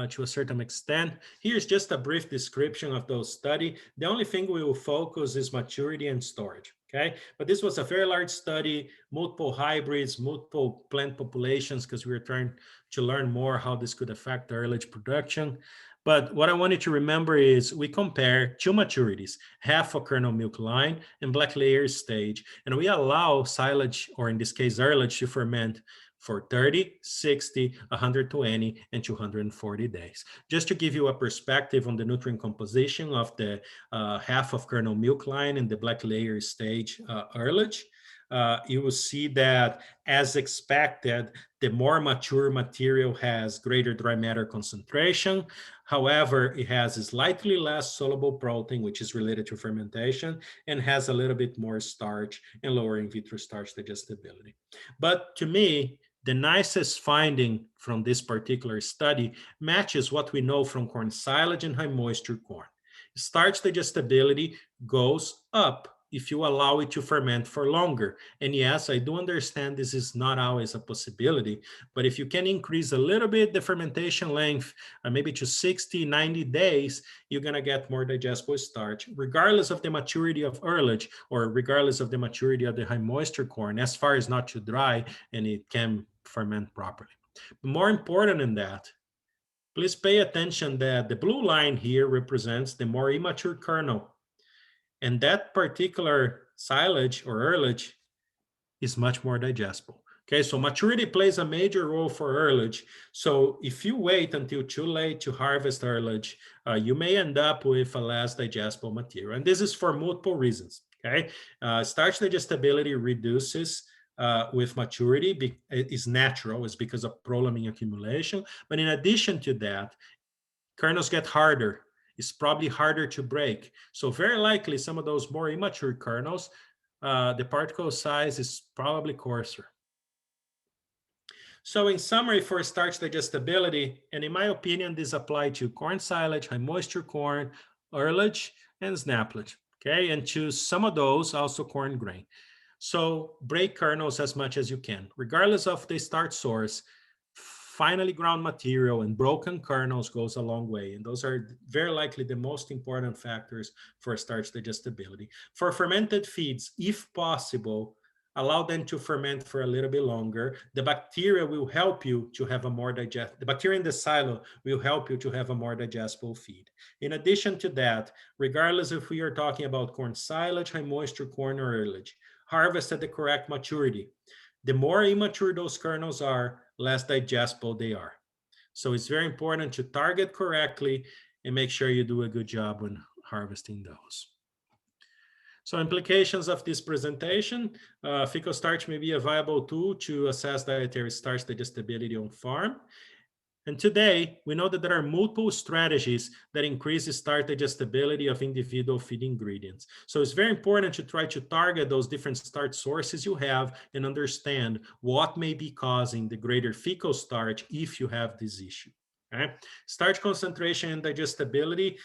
to a certain extent. Here's just a brief description of those study. The only thing we will focus is maturity and storage, okay? But this was a very large study, multiple hybrids, multiple plant populations, because we were trying to learn more how this could affect the earlage production. But what I wanted to remember is we compare two maturities, half a kernel milk line and black layer stage, and we allow silage, or in this case, earlage, to ferment for 30, 60, 120, and 240 days. Just to give you a perspective on the nutrient composition of the half of kernel milk line and the black layer stage earlage, you will see that, as expected, the more mature material has greater dry matter concentration. However, it has a slightly less soluble protein, which is related to fermentation, and has a little bit more starch and lower in vitro starch digestibility. But to me, the nicest finding from this particular study matches what we know from corn silage and high moisture corn. Starch digestibility goes up if you allow it to ferment for longer. And yes, I do understand this is not always a possibility, but if you can increase a little bit the fermentation length, maybe to 60, 90 days, you're gonna get more digestible starch, regardless of the maturity of earlage or regardless of the maturity of the high moisture corn, as far as not too dry and it can ferment properly. But more important than that, please pay attention that the blue line here represents the more immature kernel. And that particular silage or earlage is much more digestible. Okay, so maturity plays a major role for earlage. So if you wait until too late to harvest earlage, you may end up with a less digestible material. And this is for multiple reasons. Okay, starch digestibility reduces with maturity. Is natural, it's because of prolamine accumulation. But in addition to that, kernels get harder. It's probably harder to break. So very likely some of those more immature kernels, the particle size is probably coarser. So in summary, for starch digestibility, and in my opinion, this applies to corn silage, high moisture corn, earlage, and snaplage. Okay, and to some of those, also corn grain. So break kernels as much as you can, regardless of the starch source. Finely ground material and broken kernels goes a long way. And those are very likely the most important factors for starch digestibility. For fermented feeds, if possible, allow them to ferment for a little bit longer. The bacteria will help you to have a more the bacteria in the silo will help you to have a more digestible feed. In addition to that, regardless if we are talking about corn silage, high moisture corn, or earlage, harvest at the correct maturity. The more immature those kernels are, less digestible they are. So it's very important to target correctly and make sure you do a good job when harvesting those. So implications of this presentation, fecal starch may be a viable tool to assess dietary starch digestibility on farm. And today, we know that there are multiple strategies that increase the starch digestibility of individual feed ingredients. So it's very important to try to target those different starch sources you have and understand what may be causing the greater fecal starch if you have this issue. Okay. Starch concentration and digestibility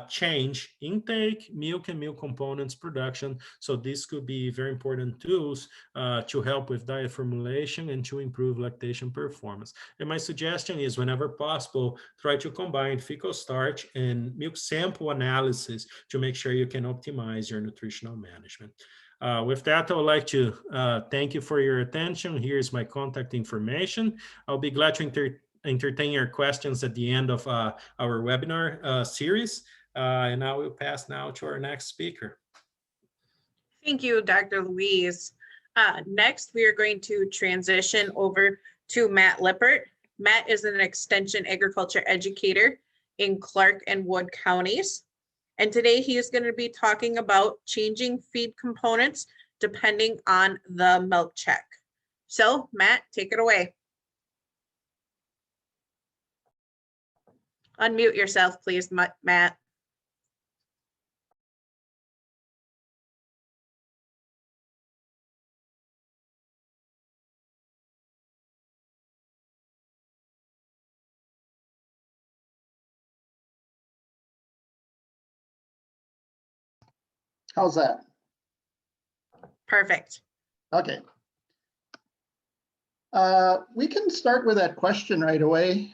change intake, milk and milk components production. So this could be very important tools to help with diet formulation and to improve lactation performance. And my suggestion is whenever possible, try to combine fecal starch and milk sample analysis to make sure you can optimize your nutritional management. With that, I would like to thank you for your attention. Here's my contact information. I'll be glad to entertain your questions at the end of our webinar series. And I will pass now to our next speaker. Thank you, Dr. Luis. Next, we are going to transition over to Matt Lippert. Matt is an extension agriculture educator in Clark and Wood counties. And today he is going to be talking about changing feed components depending on the milk check. So Matt, take it away. Unmute yourself, please, Matt. How's that? Perfect. Okay. We can start with that question right away.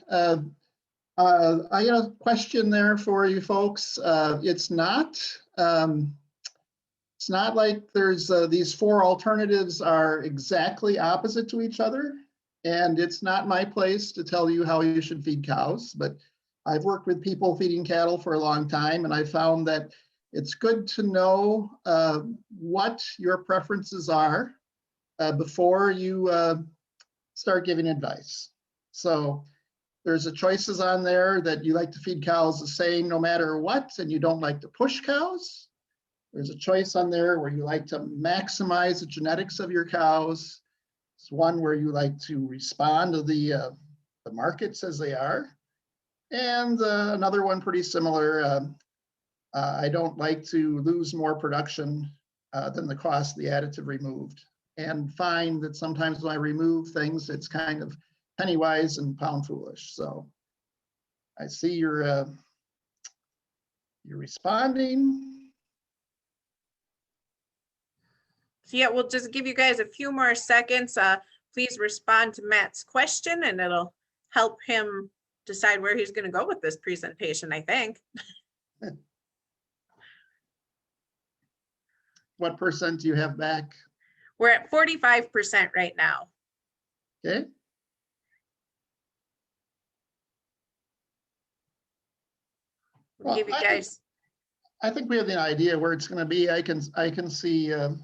I got a question there for you folks. It's not like there's these four alternatives are exactly opposite to each other, and it's not my place to tell you how you should feed cows, but I've worked with people feeding cattle for a long time, and I found that it's good to know what your preferences are before you start giving advice. So there's the choices on there that you like to feed cows the same no matter what, and you don't like to push cows. There's a choice on there where you like to maximize the genetics of your cows. It's one where you like to respond to the markets as they are. And another one pretty similar. I don't like to lose more production than the cost of the additive removed, and find that sometimes when I remove things, it's kind of penny wise and pound foolish. So I see your You're responding. So yeah, we'll just give you guys a few more seconds. Please respond to Matt's question and it'll help him decide where he's gonna go with this presentation, I think. What percent do you have back? We're at 45% right now. Okay. We'll Well, give you I guys, think we have the idea where it's going to be. I can see the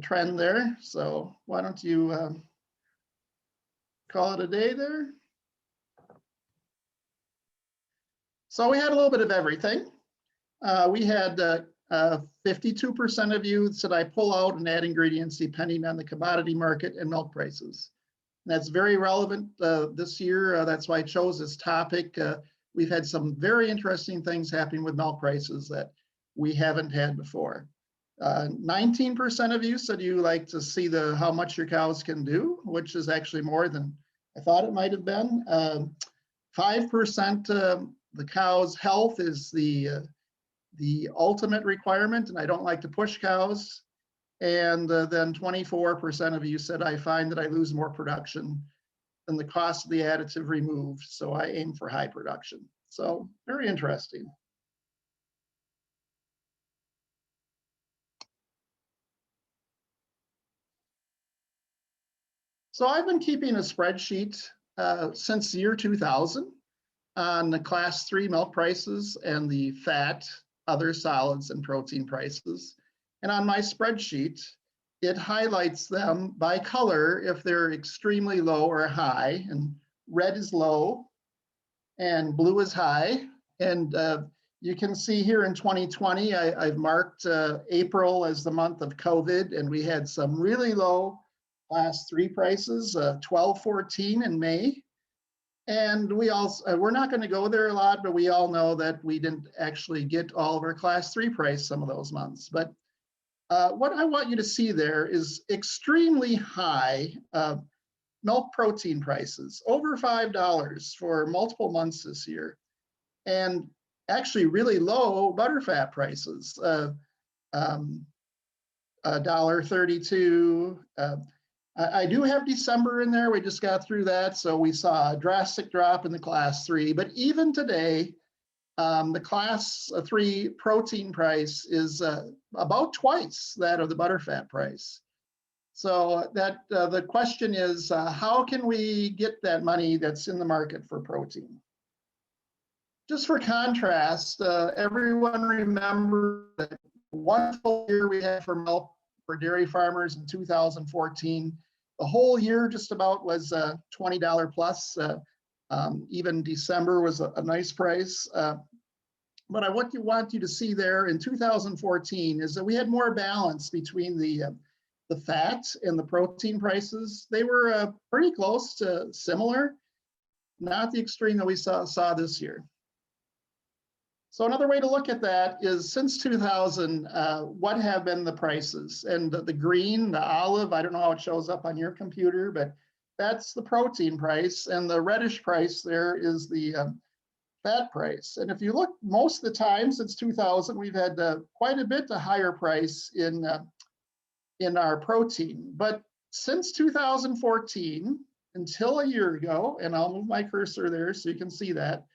trend there. So why don't you call it a day there? So we had a little bit of everything. We had 52% of you said I pull out and add ingredients depending on the commodity market and milk prices. And that's very relevant this year. That's why I chose this topic. We've had some very interesting things happening with milk prices that we haven't had before. 19% of you said you like to see how much your cows can do, which is actually more than I thought it might have been. 5% the cow's health is the ultimate requirement, and I don't like to push cows. And then 24% of you said, I find that I lose more production than the cost of the additive removed, so I aim for high production. So very interesting. So I've been keeping a spreadsheet since the year 2000 on the class 3 milk prices and the fat, other solids, and protein prices. And on my spreadsheet, it highlights them by color if they're extremely low or high, and red is low and blue is high. And you can see here in 2020, I've marked April as the month of COVID, and we had some really low class 3 prices, 12.14 in May. And we're not going to go there a lot, but we all know that we didn't actually get all of our class 3 price some of those months. But what I want you to see there is extremely high milk protein prices, over $5 for multiple months this year, and actually really low butterfat prices, $1.32. I do have December in there. We just got through that, so we saw a drastic drop in the class 3. But even today, the class 3 protein price is about twice that of the butterfat price. So that the question is, how can we get that money that's in the market for protein? Just for contrast, everyone remember that one full year we had for milk for dairy farmers in 2014. The whole year just about was $20 plus. Even December was a nice price. But what you want you to see there in 2014 is that we had more balance between the fat and the protein prices. They were pretty close to similar, not the extreme that we saw this year. So another way to look at that is since 2000, what have been the prices? And the green, the olive, I don't know how it shows up on your computer, but that's the protein price. And the reddish price there is the fat price. And if you look, most of the time since 2000, we've had quite a bit higher price in our protein. But since 2014, until a year ago, and I'll move my cursor there so you can see that,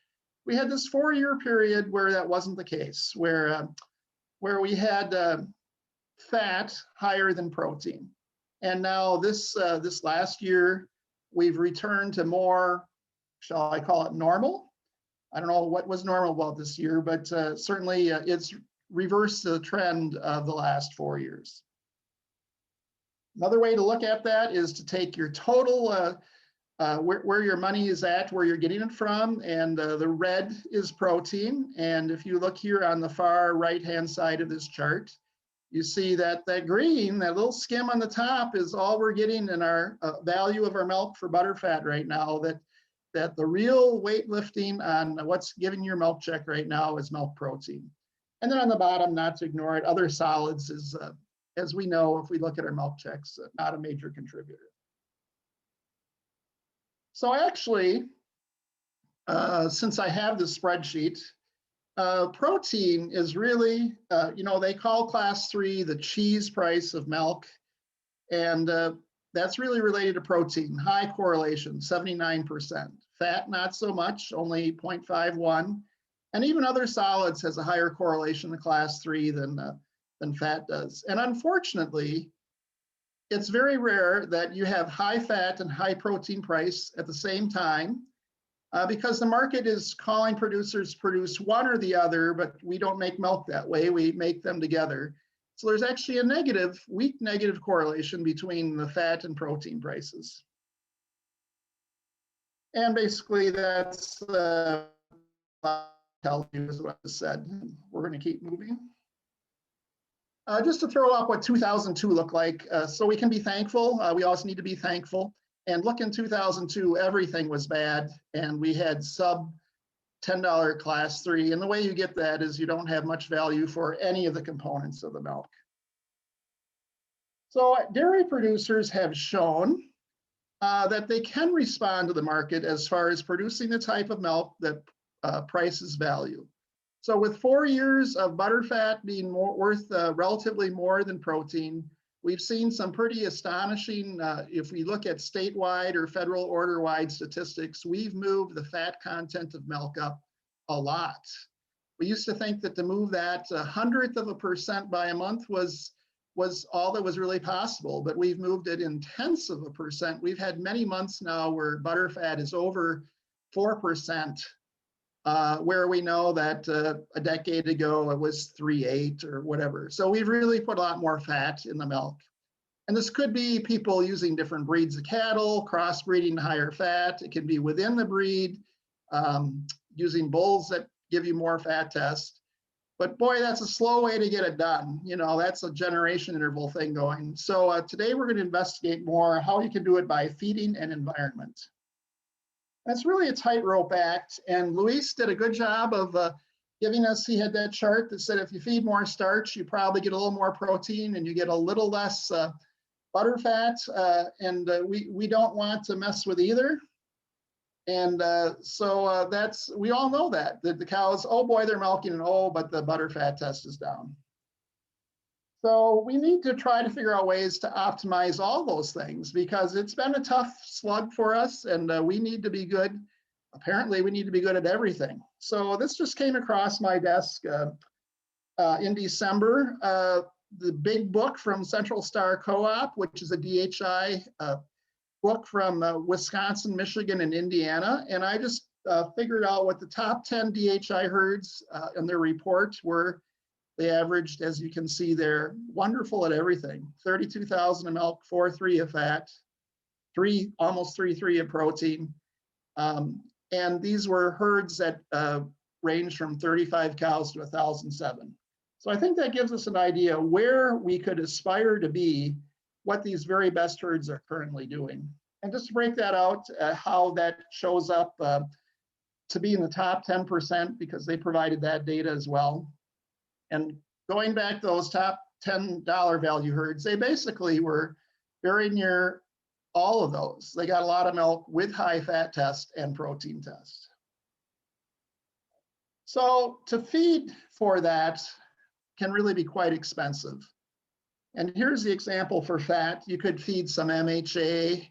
we had this 4-year period where that wasn't the case, where we had fat higher than protein. And now this last year, we've returned to more, shall I call it normal? I don't know what was normal about this year, but certainly it's reversed the trend of the last 4 years. Another way to look at that is to take your total where your money is at, where you're getting it from, and the red is protein. And if you look here on the far right-hand side of this chart, you see that that green, that little skim on the top is all we're getting in our value of our milk for butterfat right now, that the real weightlifting on what's giving your milk check right now is milk protein. And then on the bottom, not to ignore it, other solids is, as we know, if we look at our milk checks, not a major contributor. So actually, since I have this spreadsheet, Protein is really, they call class 3 the cheese price of milk. And that's really related to protein, high correlation, 79%. Fat, not so much, only 0.51. And even other solids has a higher correlation to class 3 than fat does. And unfortunately, it's very rare that you have high fat and high protein price at the same time because the market is calling producers produce one or the other, but we don't make milk that way. We make them together. So there's actually a weak negative correlation between the fat and protein prices. And basically that's tell you is what I said. We're going to keep moving. Just to throw up what 2002 looked like, so we can be thankful. We also need to be thankful. And look, in 2002, everything was bad, and we had sub $10 class 3. And the way you get that is you don't have much value for any of the components of the milk. So dairy producers have shown that they can respond to the market as far as producing the type of milk that prices value. So with 4 years of butterfat being worth relatively more than protein, we've seen some pretty astonishing, if we look at statewide or federal order-wide statistics, we've moved the fat content of milk up a lot. We used to think that to move that 1/100% by a month was all that was really possible, but we've moved it in 0.1%. We've had many months now where butterfat is over 4%. Where we know that a decade ago it was 3.8 or whatever. So we've really put a lot more fat in the milk. And this could be people using different breeds of cattle, crossbreeding higher fat. It can be within the breed, using bulls that give you more fat test. But boy, that's a slow way to get it done. That's a generation interval thing going. So today we're going to investigate more how you can do it by feeding and environment. That's really a tightrope act, and Luis did a good job of giving us, he had that chart that said if you feed more starch, you probably get a little more protein and you get a little less butterfat, and we don't want to mess with either. And so we all know that the cows, oh boy, they're milking, and oh, but the butterfat test is down. So we need to try to figure out ways to optimize all those things because it's been a tough slug for us, and we need to be good. Apparently, we need to be good at everything. So this just came across my desk in December. The big book from Central Star Co-op, which is a DHI book from Wisconsin, Michigan, and Indiana. And I just figured out what the top 10 DHI herds in their report were. They averaged, as you can see there, wonderful at everything. 32,000 of milk, 4.3 of fat, almost 3.3 of protein. And these were herds that ranged from 35 cows to 1,007. So I think that gives us an idea where we could aspire to be, what these very best herds are currently doing. And just to break that out, how that shows up to be in the top 10%, because they provided that data as well. And going back to those top $10 value herds, they basically were very near all of those. They got a lot of milk with high fat test and protein test. So to feed for that can really be quite expensive. And here's the example for fat. You could feed some MHA.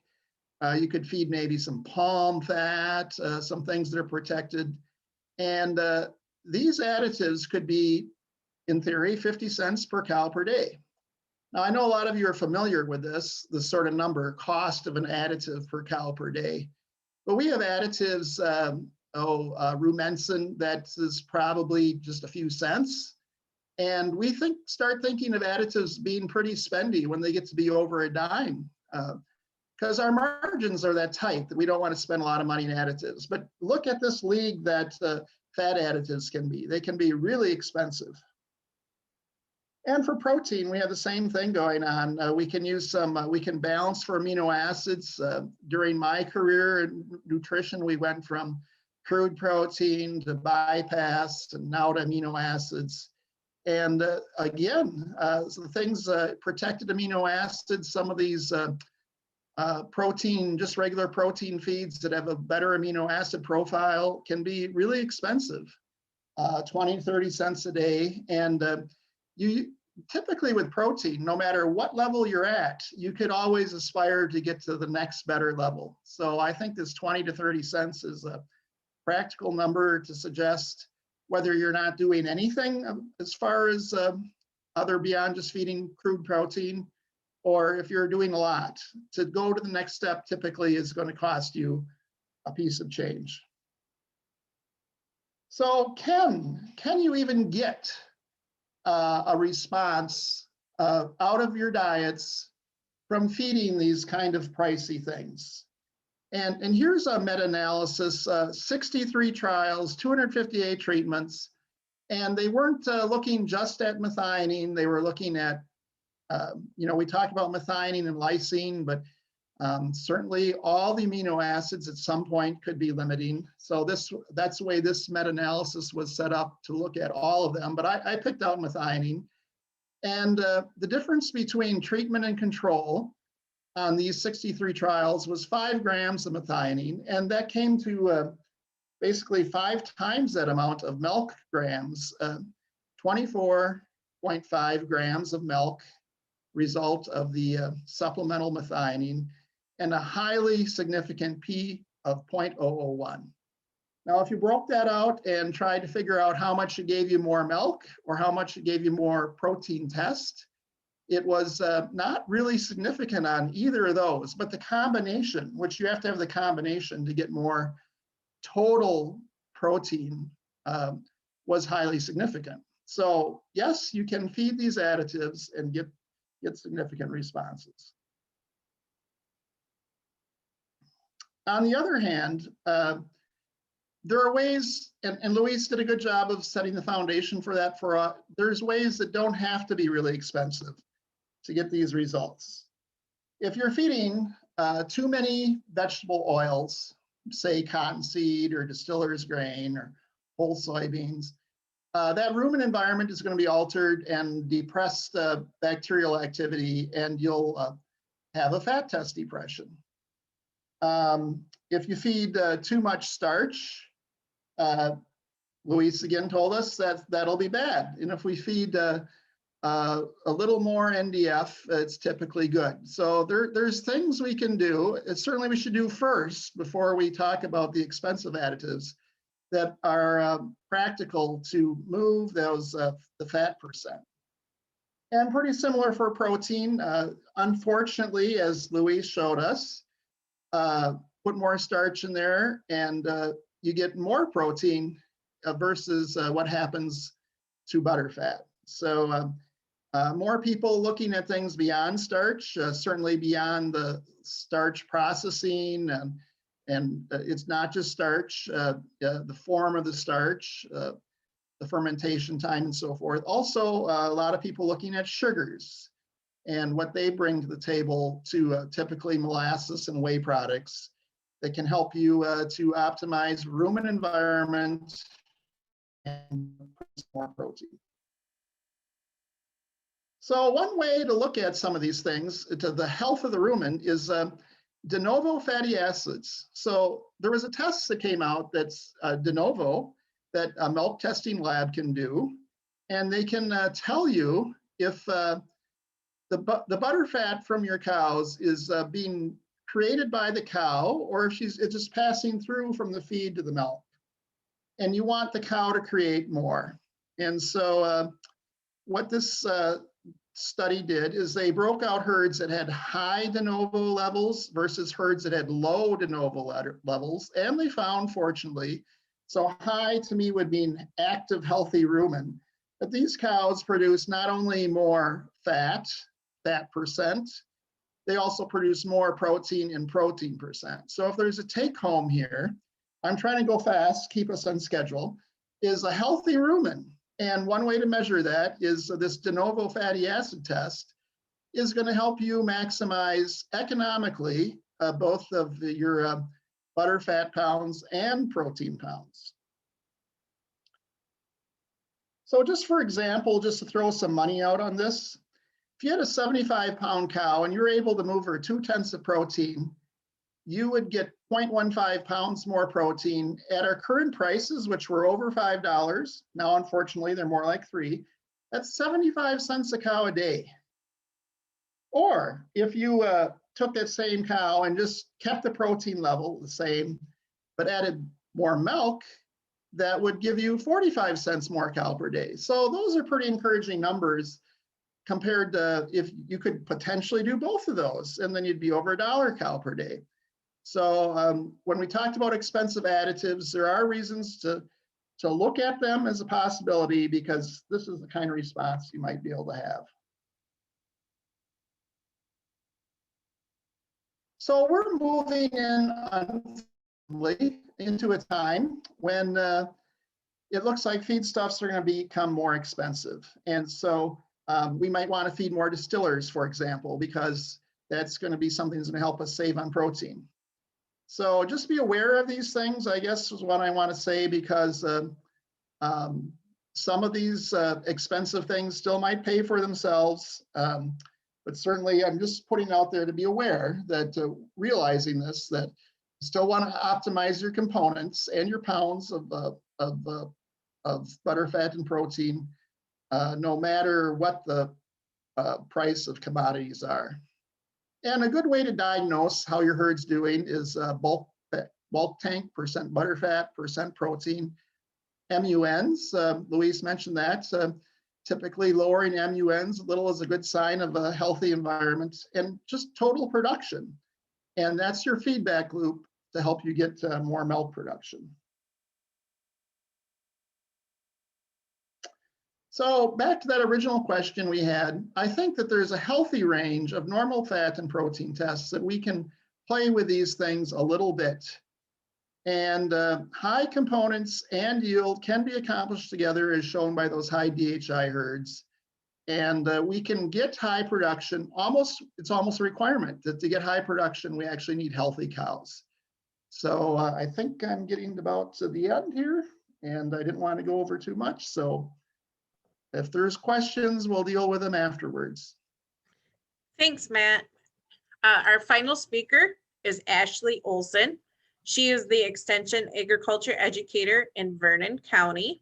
You could feed maybe some palm fat, some things that are protected. And these additives could be, in theory, 50 cents per cow per day. Now, I know a lot of you are familiar with this sort of number, cost of an additive per cow per day. But we have additives, Rumensin, that is probably just a few cents. And we start thinking of additives being pretty spendy when they get to be over a dime, because our margins are that tight that we don't want to spend a lot of money in additives. But look at this league that fat additives can be. They can be really expensive. And for protein, we have the same thing going on. We can use we can balance for amino acids. During my career in nutrition, we went from crude protein to bypass and now to amino acids. And again, so things, protected amino acids, some of these protein, just regular protein feeds that have a better amino acid profile can be really expensive. 20 to 30 cents a day. And you typically with protein, no matter what level you're at, you could always aspire to get to the next better level. So I think this 20 to 30 cents is a practical number to suggest whether you're not doing anything as far as other beyond just feeding crude protein, or if you're doing a lot. To go to the next step typically is going to cost you a piece of change. So can you even get a response out of your diets from feeding these kind of pricey things? And here's a meta-analysis, 63 trials, 258 treatments, and they weren't looking just at methionine. They were looking at, we talk about methionine and lysine, but certainly all the amino acids at some point could be limiting. So that's the way this meta-analysis was set up, to look at all of them. But I picked out methionine. And the difference between treatment and control on these 63 trials was 5 grams of methionine. And that came to basically 5 times that amount of milk grams, 24.5 grams of milk result of the supplemental methionine, and a highly significant P of 0.001. Now, if you broke that out and tried to figure out how much it gave you more milk or how much it gave you more protein test, it was not really significant on either of those, but the combination, which you have to have the combination to get more total protein, was highly significant. So yes, you can feed these additives and get significant responses. On the other hand, there are ways, and Luis did a good job of setting the foundation for that. There's ways that don't have to be really expensive to get these results. If you're feeding too many vegetable oils, say cottonseed or distiller's grain or whole soybeans, that rumen environment is going to be altered and depress the bacterial activity, and you'll have a fat test depression. If you feed too much starch, Luis again told us that that'll be bad. And if we feed a little more NDF, it's typically good. So there's things we can do. Certainly we should do first before we talk about the expensive additives that are practical to move those the fat percent. And pretty similar for protein. Unfortunately, as Luis showed us, put more starch in there and you get more protein versus what happens to butterfat. So more people looking at things beyond starch, certainly beyond the starch processing, and it's not just starch, the form of the starch, the fermentation time and so forth. Also, a lot of people looking at sugars and what they bring to the table to typically molasses and whey products that can help you to optimize rumen environment and more protein. So one way to look at some of these things, to the health of the rumen, is de novo fatty acids. So there was a test that came out that's de novo that a milk testing lab can do, and they can tell you if the butterfat from your cows is being created by the cow, or if it's just passing through from the feed to the milk. And you want the cow to create more. And so what this study did is they broke out herds that had high de novo levels versus herds that had low de novo levels. And they found, fortunately, so high to me would mean active, healthy rumen, that these cows produce not only more fat percent, they also produce more protein and protein percent. So if there's a take home here, I'm trying to go fast, keep us on schedule, is a healthy rumen. And one way to measure that is this de novo fatty acid test is going to help you maximize economically both of your butterfat pounds and protein pounds. So just for example, just to throw some money out on this, if you had a 75-pound cow and you're able to move her 0.2 of protein you would get 0.15 pounds more protein at our current prices, which were over $5. Now, unfortunately, they're more like $3. That's 75 cents a cow a day. Or if you took that same cow and just kept the protein level the same, but added more milk, that would give you 45 cents more cow per day. So those are pretty encouraging numbers compared to if you could potentially do both of those, and then you'd be over $1 cow per day. So when we talked about expensive additives, there are reasons to look at them as a possibility, because this is the kind of response you might be able to have. So we're moving into a time when it looks like feedstuffs are going to become more expensive. And so we might want to feed more distillers, for example, because that's going to be something that's going to help us save on protein. So just be aware of these things, I guess, is what I want to say, because some of these expensive things still might pay for themselves. But certainly I'm just putting out there to be aware that realizing this, that you still want to optimize your components and your pounds of butter, fat, and protein, no matter what the price of commodities are. And a good way to diagnose how your herd's doing is bulk tank, percent butter fat, percent protein, MUNs. Luis mentioned that. Typically lowering MUNs a little is a good sign of a healthy environment, and just total production. And that's your feedback loop to help you get more milk production. So back to that original question we had, I think that there's a healthy range of normal fat and protein tests that we can play with these things a little bit. And high components and yield can be accomplished together, as shown by those high DHI herds. And we can get high production, it's almost a requirement that to get high production, we actually need healthy cows. So I think I'm getting about to the end here, and I didn't want to go over too much. So if there's questions, we'll deal with them afterwards. Thanks, Matt. Our final speaker is Ashley Olson. She is the Extension Agriculture Educator in Vernon County.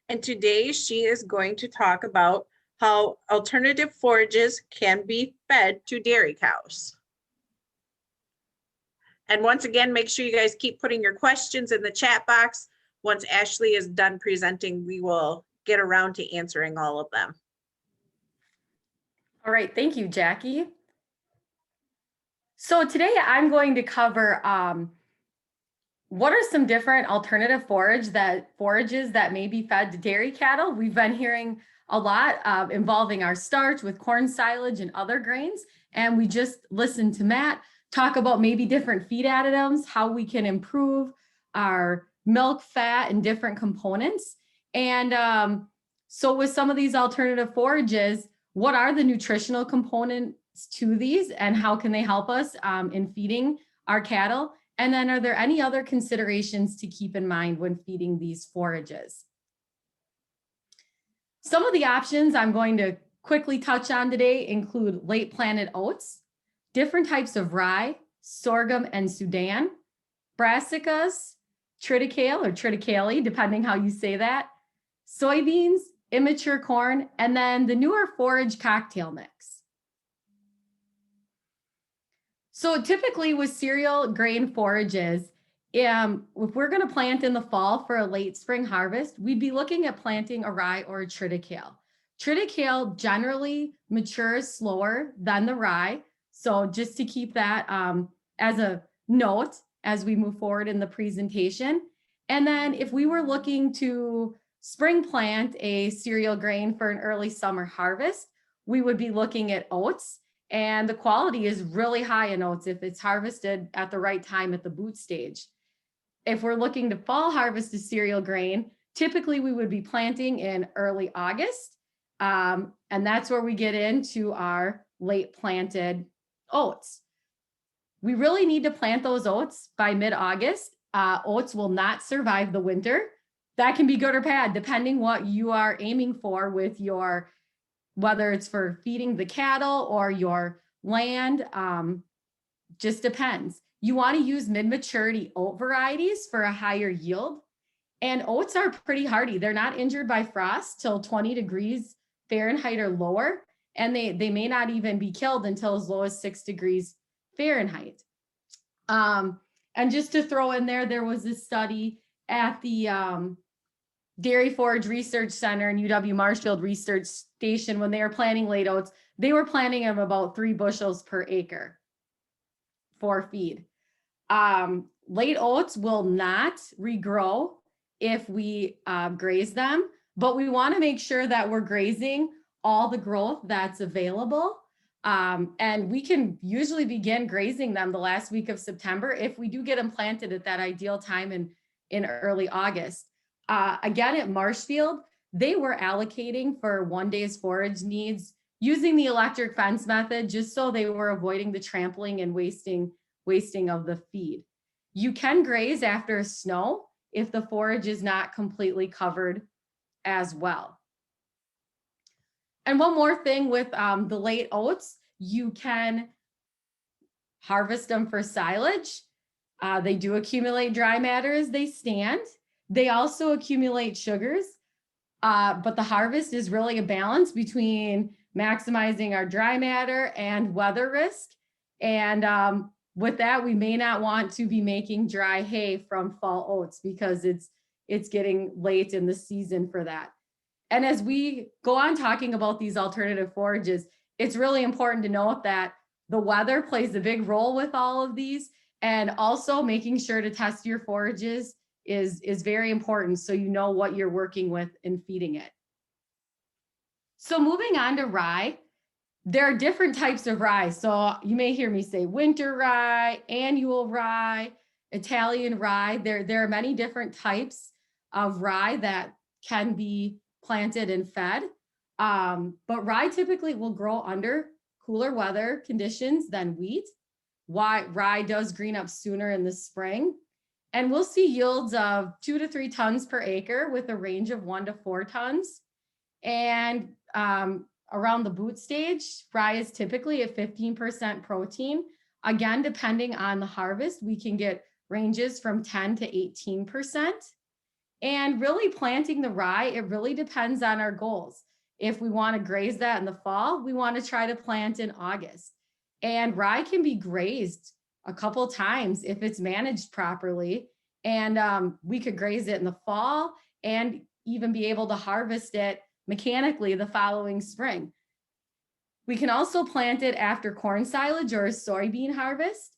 And today she is going to talk about how alternative forages can be fed to dairy cows. And once again, make sure you guys keep putting your questions in the chat box. Once Ashley is done presenting, we will get around to answering all of them. All right, thank you, Jackie. So today I'm going to cover what are some different alternative forages that may be fed to dairy cattle. We've been hearing a lot involving our starch with corn silage and other grains. And we just listened to Matt talk about maybe different feed additives, how we can improve our milk, fat, and different components. And so with some of these alternative forages, what are the nutritional components to these and how can they help us in feeding our cattle? And then are there any other considerations to keep in mind when feeding these forages? Some of the options I'm going to quickly touch on today include late planted oats, different types of rye, sorghum and Sudan, brassicas, triticale or triticale, depending how you say that, soybeans, immature corn, and then the newer forage cocktail mix. So typically with cereal grain forages, if we're going to plant in the fall for a late spring harvest, we'd be looking at planting a rye or a triticale. Triticale generally matures slower than the rye. So just to keep that as a note as we move forward in the presentation. And then if we were looking to spring plant a cereal grain for an early summer harvest, we would be looking at oats. And the quality is really high in oats if it's harvested at the right time at the boot stage. If we're looking to fall harvest a cereal grain, typically we would be planting in early August. And that's where we get into our late planted oats. We really need to plant those oats by mid-August. Oats will not survive the winter. That can be good or bad, depending what you are aiming for with your, whether it's for feeding the cattle or your land, just depends. You want to use mid-maturity oat varieties for a higher yield. And oats are pretty hardy. They're not injured by frost till 20 degrees Fahrenheit or lower. And they may not even be killed until as low as 6 degrees Fahrenheit. And just to throw in there, there was a study at the Dairy Forage Research Center and UW Marshfield Research Station. When they were planting late oats, they were planting them about 3 bushels per acre for feed. Late oats will not regrow if we graze them, but we want to make sure that we're grazing all the growth that's available. And we can usually begin grazing them the last week of September if we do get them planted at that ideal time in early August. Again, at Marshfield, they were allocating for 1 day's forage needs using the electric fence method, just so they were avoiding the trampling and wasting of the feed. You can graze after snow if the forage is not completely covered as well. And one more thing with the late oats, you can harvest them for silage. They do accumulate dry matter as they stand. They also accumulate sugars, but the harvest is really a balance between maximizing our dry matter and weather risk. And with that, we may not want to be making dry hay from fall oats because it's getting late in the season for that. And as we go on talking about these alternative forages, it's really important to note that the weather plays a big role with all of these, and also making sure to test your forages is very important so you know what you're working with in feeding it. So moving on to rye, there are different types of rye. So you may hear me say winter rye, annual rye, Italian rye. There are many different types of rye that can be planted and fed. But rye typically will grow under cooler weather conditions than wheat. Rye does green up sooner in the spring. And we'll see yields of 2 to 3 tons per acre with a range of 1 to 4 tons. And around the boot stage, rye is typically at 15% protein. Again, depending on the harvest, we can get ranges from 10 to 18%. And really planting the rye, it really depends on our goals. If we want to graze that in the fall, we want to try to plant in August. And rye can be grazed a couple times if it's managed properly. And we could graze it in the fall and even be able to harvest it mechanically the following spring. We can also plant it after corn silage or a soybean harvest.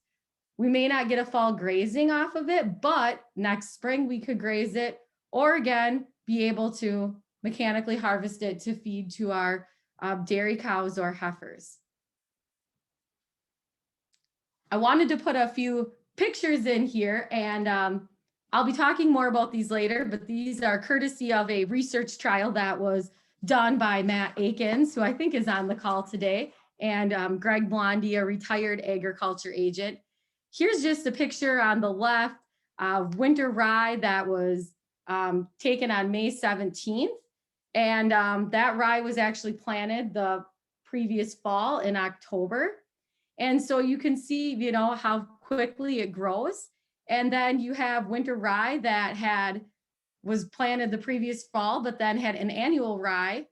We may not get a fall grazing off of it, but next spring we could graze it, or again, be able to mechanically harvest it to feed to our dairy cows or heifers. I wanted to put a few pictures in here, and I'll be talking more about these later, but these are courtesy of a research trial that was done by Matt Akins, who I think is on the call today, and Greg Blondie, a retired agriculture agent. Here's just a picture on the left of winter rye that was taken on May 17th. And that rye was actually planted the previous fall in October. And so you can see, you know, how quickly it grows. And then you have winter rye that was planted the previous fall, but then had an annual rye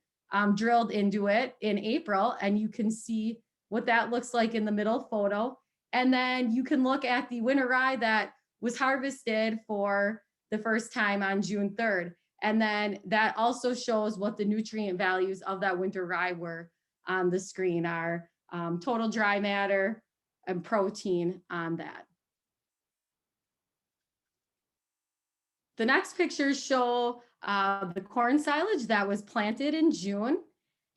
drilled into it in April. And you can see what that looks like in the middle photo. And then you can look at the winter rye that was harvested for the first time on June 3rd. And then that also shows what the nutrient values of that winter rye were on the screen, are total dry matter and protein on that. The next pictures show the corn silage that was planted in June.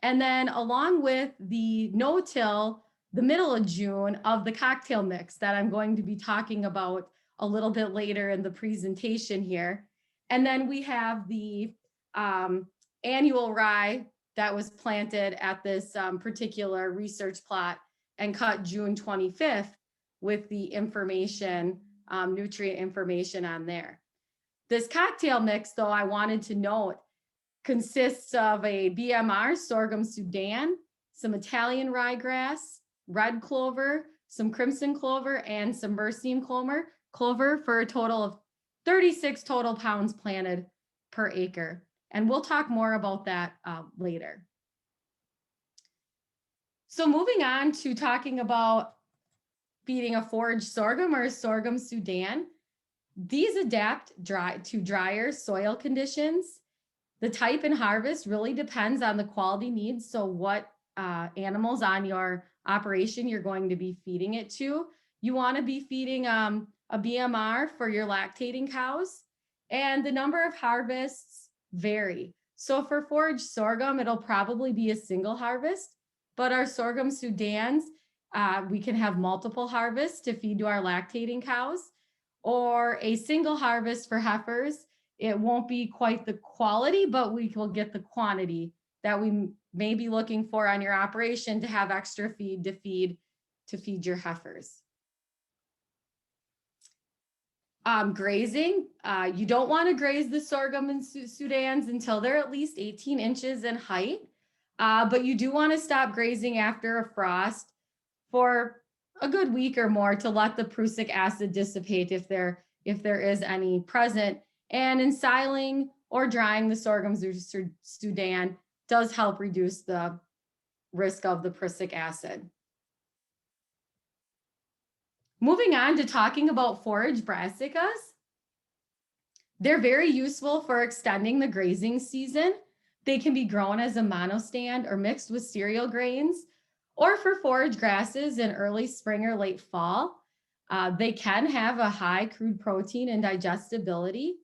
And then along with the no-till, the middle of June, of the cocktail mix that I'm going to be talking about a little bit later in the presentation here. And then we have the annual rye that was planted at this particular research plot and cut June 25th with the information, nutrient information on there. This cocktail mix, though, I wanted to note, consists of a BMR, sorghum Sudan, some Italian ryegrass, red clover, some crimson clover, and some berseem clover for a total of 36 total pounds planted per acre. And we'll talk more about that later. So moving on to talking about feeding a forage sorghum or a sorghum Sudan, these adapt to drier soil conditions. The type and harvest really depends on the quality needs. So what animals on your operation you're going to be feeding it to. You want to be feeding a BMR for your lactating cows, and the number of harvests vary. So for forage sorghum, it'll probably be a single harvest, but our sorghum Sudans, we can have multiple harvests to feed to our lactating cows, or a single harvest for heifers. It won't be quite the quality, but we will get the quantity that we may be looking for on your operation to have extra feed to feed your heifers. Grazing, you don't want to graze the sorghum and Sudans until they're at least 18 inches in height, but you do want to stop grazing after a frost for a good week or more to let the prussic acid dissipate if there is any present. And ensiling or drying the sorghum Sudan does help reduce the risk of the prussic acid. Moving on to talking about forage brassicas. They're very useful for extending the grazing season. They can be grown as a monostand or mixed with cereal grains, or for forage grasses in early spring or late fall. They can have a high crude protein and digestibility.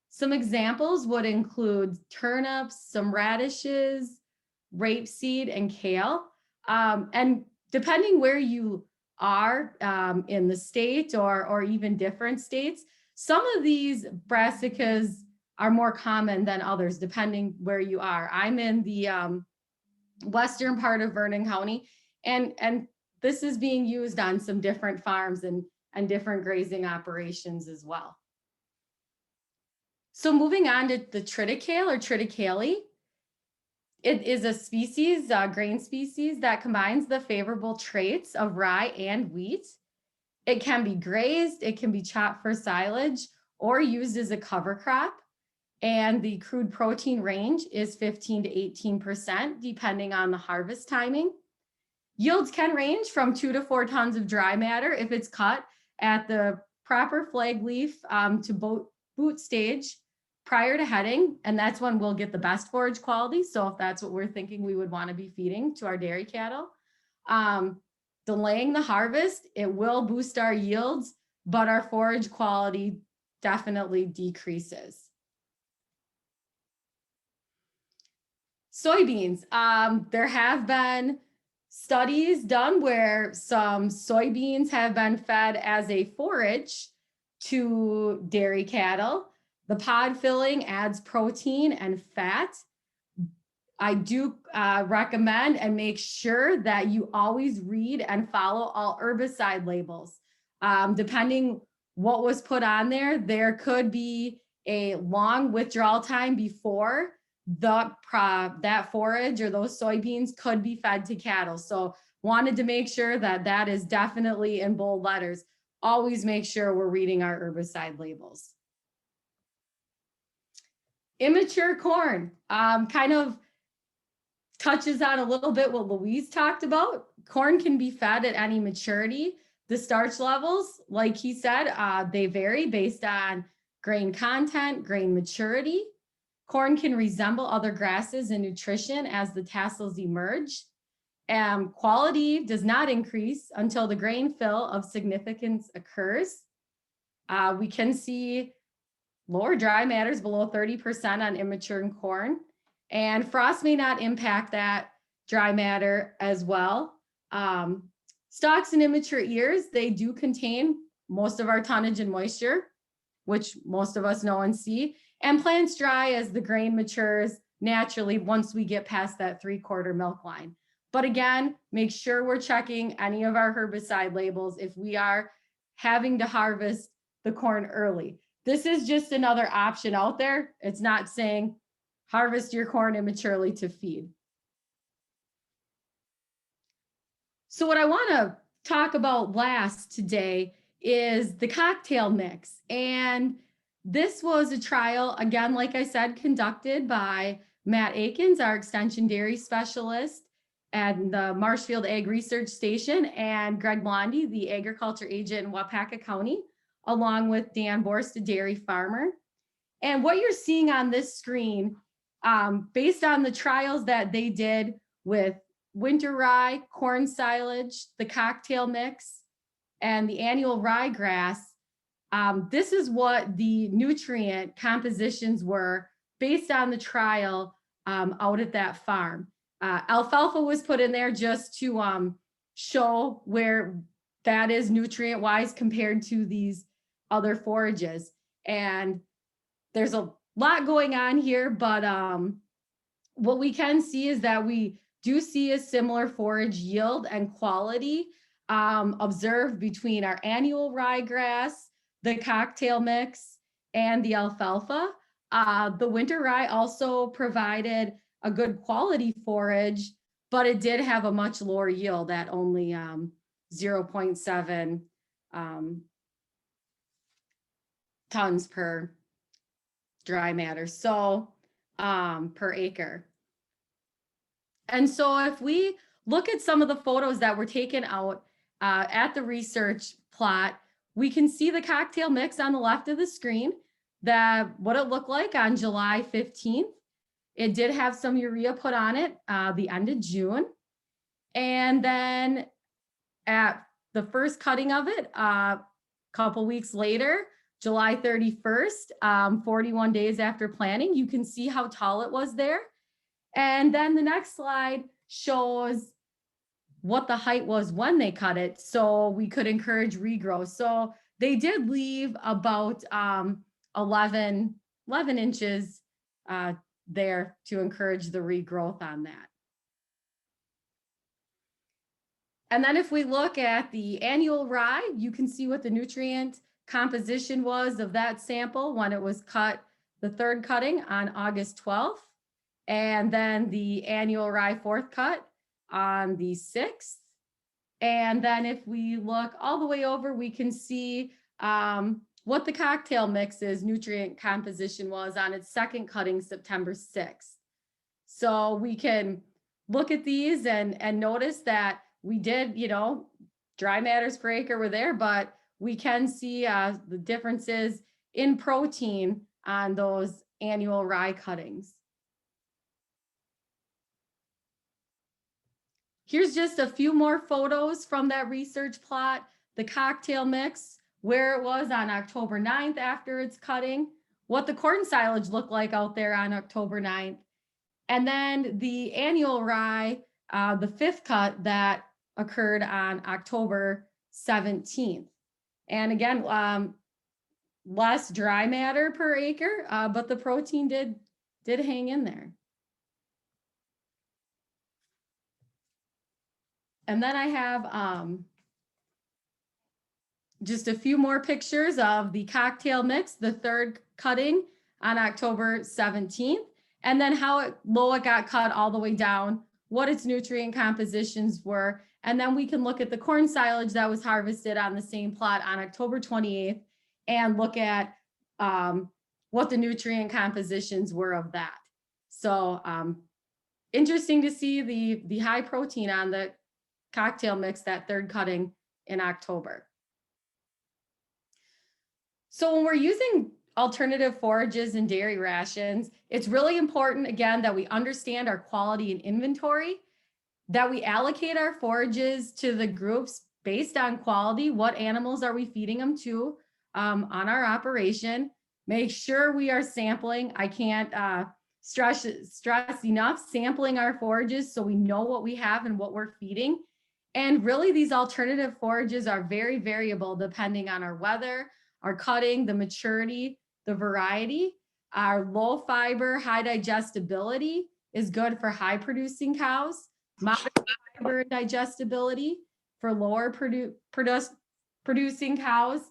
Some examples would include turnips, some radishes, rapeseed, and kale. And depending where you are in the state or even different states, some of these brassicas are more common than others, depending where you are. I'm in the western part of Vernon County, and this is being used on some different farms and different grazing operations as well. So moving on to the triticale or triticale, it is a species, grain species that combines the favorable traits of rye and wheat. It can be grazed, it can be chopped for silage, or used as a cover crop. And the crude protein range is 15 to 18%, depending on the harvest timing. Yields can range from 2 to 4 tons of dry matter if it's cut at the proper flag leaf to boot stage prior to heading, and that's when we'll get the best forage quality. So if that's what we're thinking we would want to be feeding to our dairy cattle. Delaying the harvest, it will boost our yields, but our forage quality definitely decreases. Soybeans, there have been studies done where some soybeans have been fed as a forage to dairy cattle. The pod filling adds protein and fat. I do recommend and make sure that you always read and follow all herbicide labels. Depending what was put on there, there could be a long withdrawal time before that forage or those soybeans could be fed to cattle. So wanted to make sure that that is definitely in bold letters. Always make sure we're reading our herbicide labels. Immature corn kind of touches on a little bit what Louise talked about. Corn can be fed at any maturity. The starch levels, like he said, they vary based on grain content, grain maturity. Corn can resemble other grasses in nutrition as the tassels emerge. Quality does not increase until the grain fill of significance occurs. We can see lower dry matters below 30% on immature corn, and frost may not impact that dry matter as well. Stalks and immature ears, they do contain most of our tonnage and moisture, which most of us know and see, and plants dry as the grain matures naturally once we get past that 3/4 milk line. But again, make sure we're checking any of our herbicide labels if we are having to harvest the corn early. This is just another option out there. It's not saying harvest your corn immaturely to feed. So what I want to talk about last today is the cocktail mix. And this was a trial, again, like I said, conducted by Matt Akins, our extension dairy specialist at the Marshfield Ag Research Station, and Greg Blondie, the agriculture agent in Wapaka County, along with Dan Borst, a dairy farmer. And what you're seeing on this screen, based on the trials that they did with winter rye, corn silage, the cocktail mix, and the annual ryegrass, this is what the nutrient compositions were based on the trial out at that farm. Alfalfa was put in there just to show where that is nutrient wise compared to these other forages. And there's a lot going on here, but what we can see is that we do see a similar forage yield and quality observed between our annual ryegrass, the cocktail mix, and the alfalfa. The winter rye also provided a good quality forage, but it did have a much lower yield at only 0.7 tons per dry matter, so per acre. And so if we look at some of the photos that were taken out at the research plot, we can see the cocktail mix on the left of the screen, what it looked like on July 15th. It did have some urea put on it the end of June. And then at the first cutting of it, a couple weeks later, July 31st, 41 days after planting, you can see how tall it was there. And then the next slide shows what the height was when they cut it, so we could encourage regrowth. So they did leave about 11 inches there to encourage the regrowth on that. And then if we look at the annual rye, you can see what the nutrient composition was of that sample when it was cut, the third cutting on August 12th, and then the annual rye fourth cut on the 6th. And then if we look all the way over, we can see what the cocktail mix's nutrient composition was on its second cutting, September 6th. So we can look at these and notice that we did, dry matters per acre were there, but we can see the differences in protein on those annual rye cuttings. Here's just a few more photos from that research plot, the cocktail mix, where it was on October 9th after its cutting, what the corn silage looked like out there on October 9th, and then the annual rye, the fifth cut that occurred on October 17th. And again, less dry matter per acre, but the protein did hang in there. And then I have just a few more pictures of the cocktail mix, the third cutting on October 17th, and then how low it got cut all the way down, what its nutrient compositions were. And then we can look at the corn silage that was harvested on the same plot on October 28th and look at what the nutrient compositions were of that. So interesting to see the high protein on the cocktail mix, that third cutting in October. So when we're using alternative forages and dairy rations, it's really important, again, that we understand our quality and inventory, that we allocate our forages to the groups based on quality. What animals are we feeding them to on our operation? Make sure we are sampling. I can't stress enough, sampling our forages so we know what we have and what we're feeding. And really, these alternative forages are very variable depending on our weather, our cutting, the maturity, the variety. Our low fiber, high digestibility is good for high producing cows. Moderate fiber digestibility for lower producing cows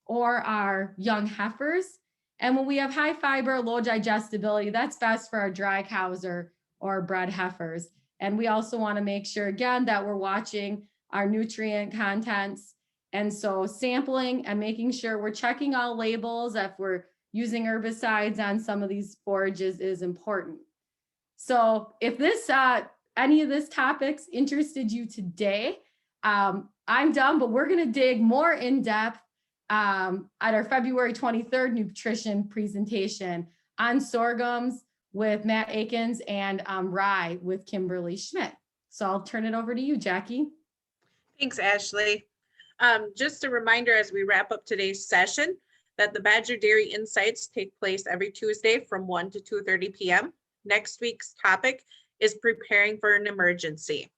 or our young heifers. And when we have high fiber, low digestibility, that's best for our dry cows or bred heifers. And we also want to make sure, again, that we're watching our nutrient contents. And so sampling and making sure we're checking all labels if we're using herbicides on some of these forages is important. So if this, any of this topics interested you today, I'm done, but we're going to dig more in depth at our February 23rd nutrition presentation on sorghums with Matt Akins and rye with Kimberly Schmidt. So I'll turn it over to you, Jackie. Thanks, Ashley. Just a reminder as we wrap up today's session that the Badger Dairy Insights take place every Tuesday from 1 to 2:30 p.m. Next week's topic is preparing for an emergency.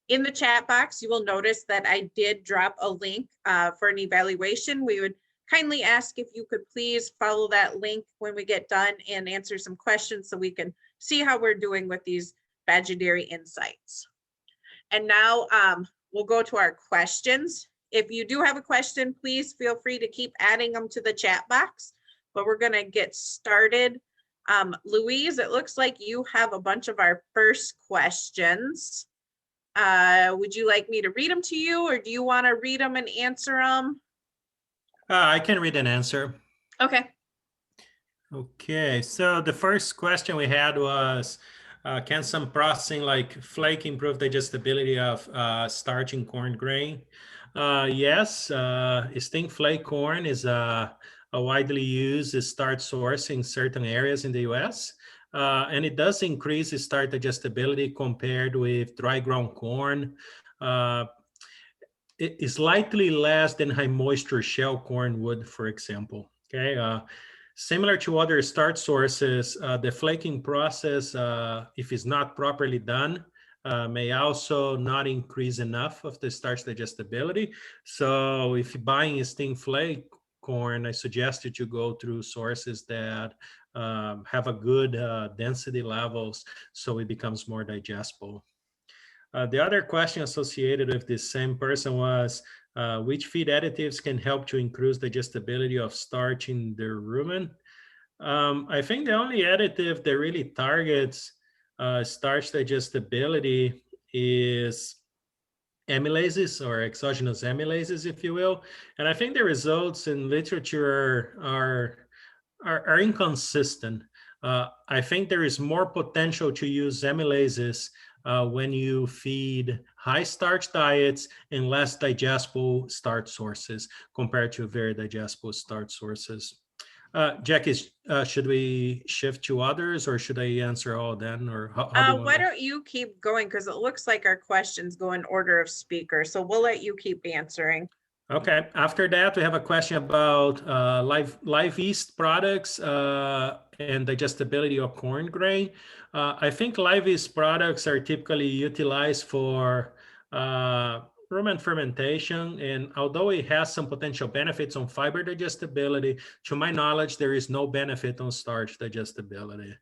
In the chat box, you will notice that I did drop a link for an evaluation. We would kindly ask if you could please follow that link when we get done and answer some questions so we can see how we're doing with these Badger Dairy Insights. And now we'll go to our questions. If you do have a question, please feel free to keep adding them to the chat box, but we're gonna get started. Louise, it looks like you have a bunch of our first questions. Would you like me to read them to you, or do you want to read them and answer them? I can read an answer. Okay. Okay, so the first question we had was, can some processing like flake improve digestibility of starch in corn grain? Yes, stink flake corn is a widely used starch source in certain areas in the US. And it does increase the starch digestibility compared with dry ground corn. It is slightly less than high moisture shell corn would, for example. Okay, similar to other starch sources, the flaking process, if it's not properly done, may also not increase enough of the starch digestibility. So if you're buying a stink flake corn, I suggest that you go through sources that have a good density levels so it becomes more digestible. The other question associated with this same person was, which feed additives can help to increase digestibility of starch in the rumen? I think the only additive that really targets starch digestibility is amylases or exogenous amylases, if you will. And I think the results in literature are inconsistent. I think there is more potential to use amylases when you feed high starch diets and less digestible starch sources compared to very digestible starch sources. Jackie, should we shift to others, or should I answer all then, or how do you want Why to? don't you keep going, because it looks like our questions go in order of speaker, so we'll let you keep answering. Okay, after that, we have a question about live yeast products and digestibility of corn grain. I think live yeast products are typically utilized for rumen fermentation, and although it has some potential benefits on fiber digestibility, to my knowledge, there is no benefit on starch digestibility.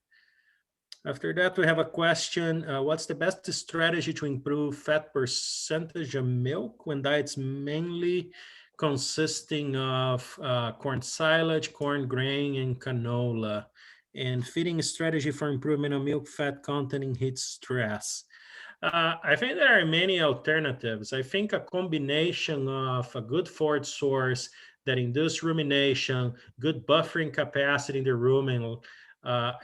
After that, we have a question. What's the best strategy to improve fat percentage of milk when diet's mainly consisting of corn silage, corn grain, and canola? And feeding strategy for improvement of milk fat content in heat stress. I think there are many alternatives. I think a combination of a good forage source that induces rumination, good buffering capacity in the rumen,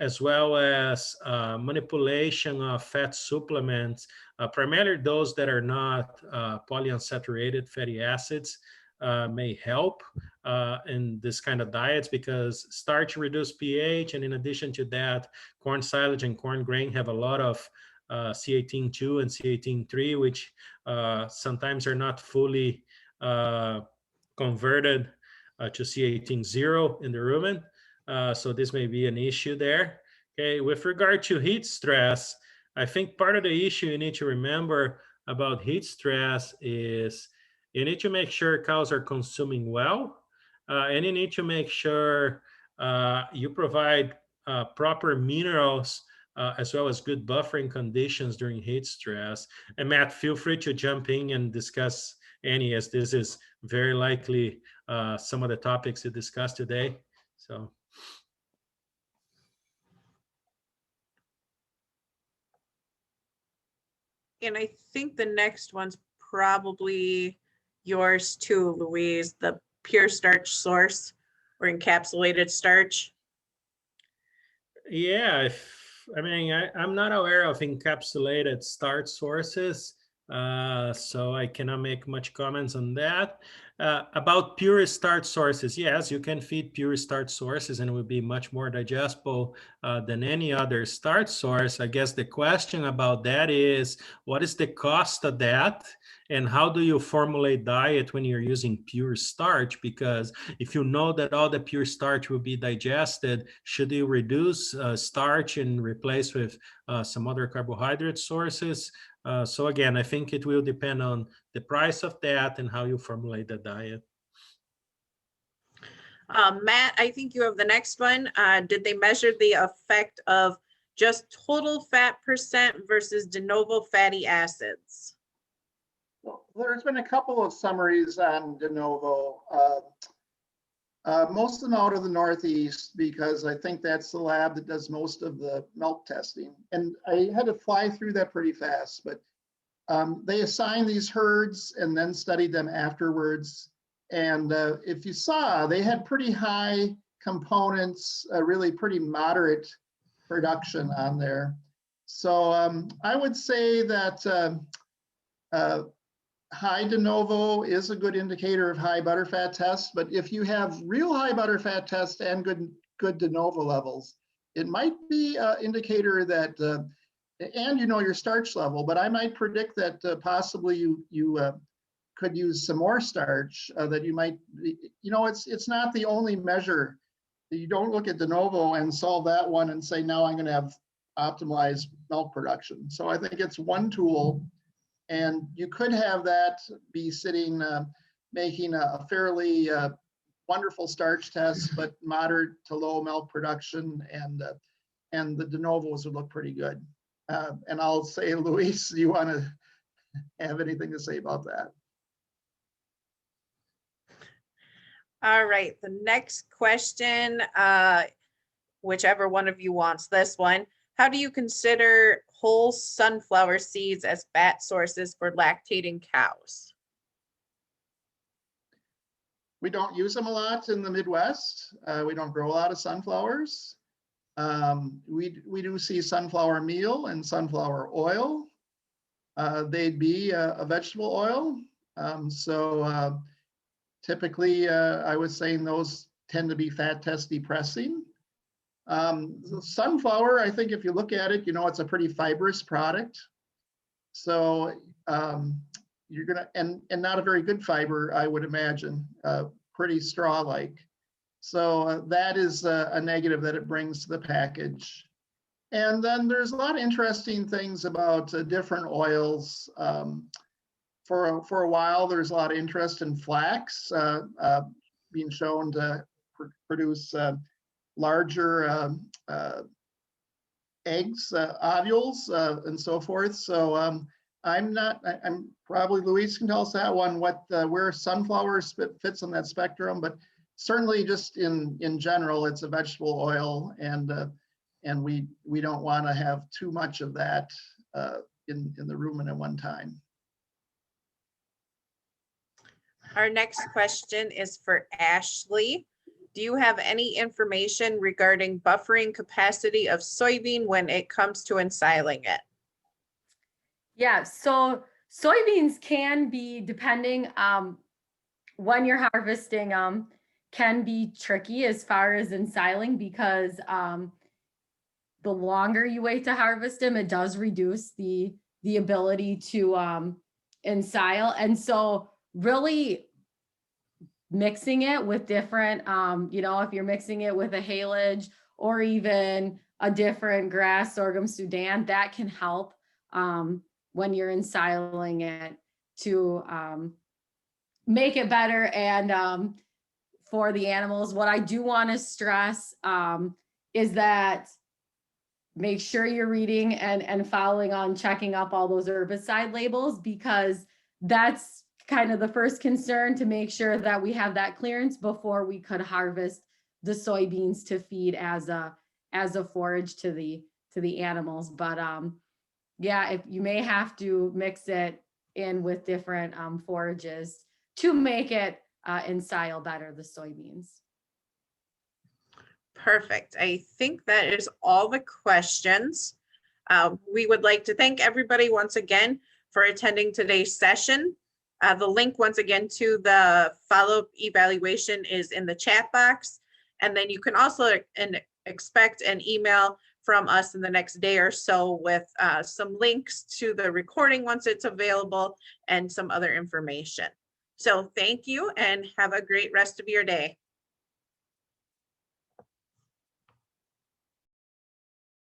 as well as manipulation of fat supplements, primarily those that are not polyunsaturated fatty acids, may help in this kind of diets, because starch reduces pH, and in addition to that, corn silage and corn grain have a lot of C18-2 and C18-3, which sometimes are not fully converted to C18-0 in the rumen. So this may be an issue there. Okay, with regard to heat stress, I think part of the issue you need to remember about heat stress is you need to make sure cows are consuming well, and you need to make sure you provide proper minerals as well as good buffering conditions during heat stress. And Matt, feel free to jump in and discuss any, as this is very likely some of the topics you discussed today. So. And I think the next one's probably yours too, Louise, the pure starch source or encapsulated starch. Yeah, I'm not aware of encapsulated starch sources, so I cannot make much comments on that. About pure starch sources, yes, you can feed pure starch sources and it would be much more digestible than any other starch source. I guess the question about that is, what is the cost of that? And how do you formulate diet when you're using pure starch? Because if you know that all the pure starch will be digested, should you reduce starch and replace with some other carbohydrate sources? So again, I think it will depend on the price of that and how you formulate the diet. Matt, I think you have the next one. Did they measure the effect of just total fat percent versus de novo fatty acids? Well, there's been a couple of summaries on de novo. Most of them out of the Northeast, because I think that's the lab that does most of the milk testing. And I had to fly through that pretty fast, but they assigned these herds and then studied them afterwards. And if you saw, they had pretty high components, really pretty moderate production on there. So I would say that high de novo is a good indicator of high butterfat test, but if you have real high butterfat test and good de novo levels, it might be an indicator that, and you know your starch level, but I might predict that possibly you could use some more starch, that you might, you know, it's not the only measure. You don't look at de novo and solve that one and say, now I'm going to have optimized milk production. So I think it's one tool. And you could have that be sitting, making a fairly wonderful starch test, but moderate to low milk production, and the de novos would look pretty good. And I'll say, Luis, do you want to have anything to say about that? All right, the next question, whichever one of you wants this one. How do you consider whole sunflower seeds as fat sources for lactating cows? We don't use them a lot in the Midwest. We don't grow a lot of sunflowers. We do see sunflower meal and sunflower oil. They'd be a vegetable oil. So typically, I was saying those tend to be fat test depressing. Sunflower, I think if you look at it, you know, it's a pretty fibrous product. So you're gonna, and not a very good fiber, I would imagine, pretty straw-like. So that is a negative that it brings to the package. And then there's a lot of interesting things about different oils. For a while, there's a lot of interest in flax being shown to produce larger eggs, ovules, and so forth. So I'm probably, Luis can tell us that one, where sunflowers fits on that spectrum, but certainly just in general, it's a vegetable oil, and we don't want to have too much of that in the rumen at one time. Our next question is for Ashley. Do you have any information regarding buffering capacity of soybean when it comes to ensiling it? Yeah, so soybeans can be, depending when you're harvesting them, can be tricky as far as ensiling, because the longer you wait to harvest them, it does reduce the ability to ensile. And so really mixing it with different, you know, if you're mixing it with a haylage or even a different grass, sorghum Sudan, that can help when you're ensiling it to make it better. And for the animals, what I do want to stress is that make sure you're reading and following on checking up all those herbicide labels, because that's kind of the first concern, to make sure that we have that clearance before we could harvest the soybeans to feed as a forage to the animals. But yeah, if you may have to mix it in with different forages to make it ensile better the soybeans. Perfect. I think that is all the questions. We would like to thank everybody once again for attending today's session. The link once again to the follow-up evaluation is in the chat box. And then you can also expect an email from us in the next day or so with some links to the recording once it's available and some other information. So thank you and have a great rest of your day.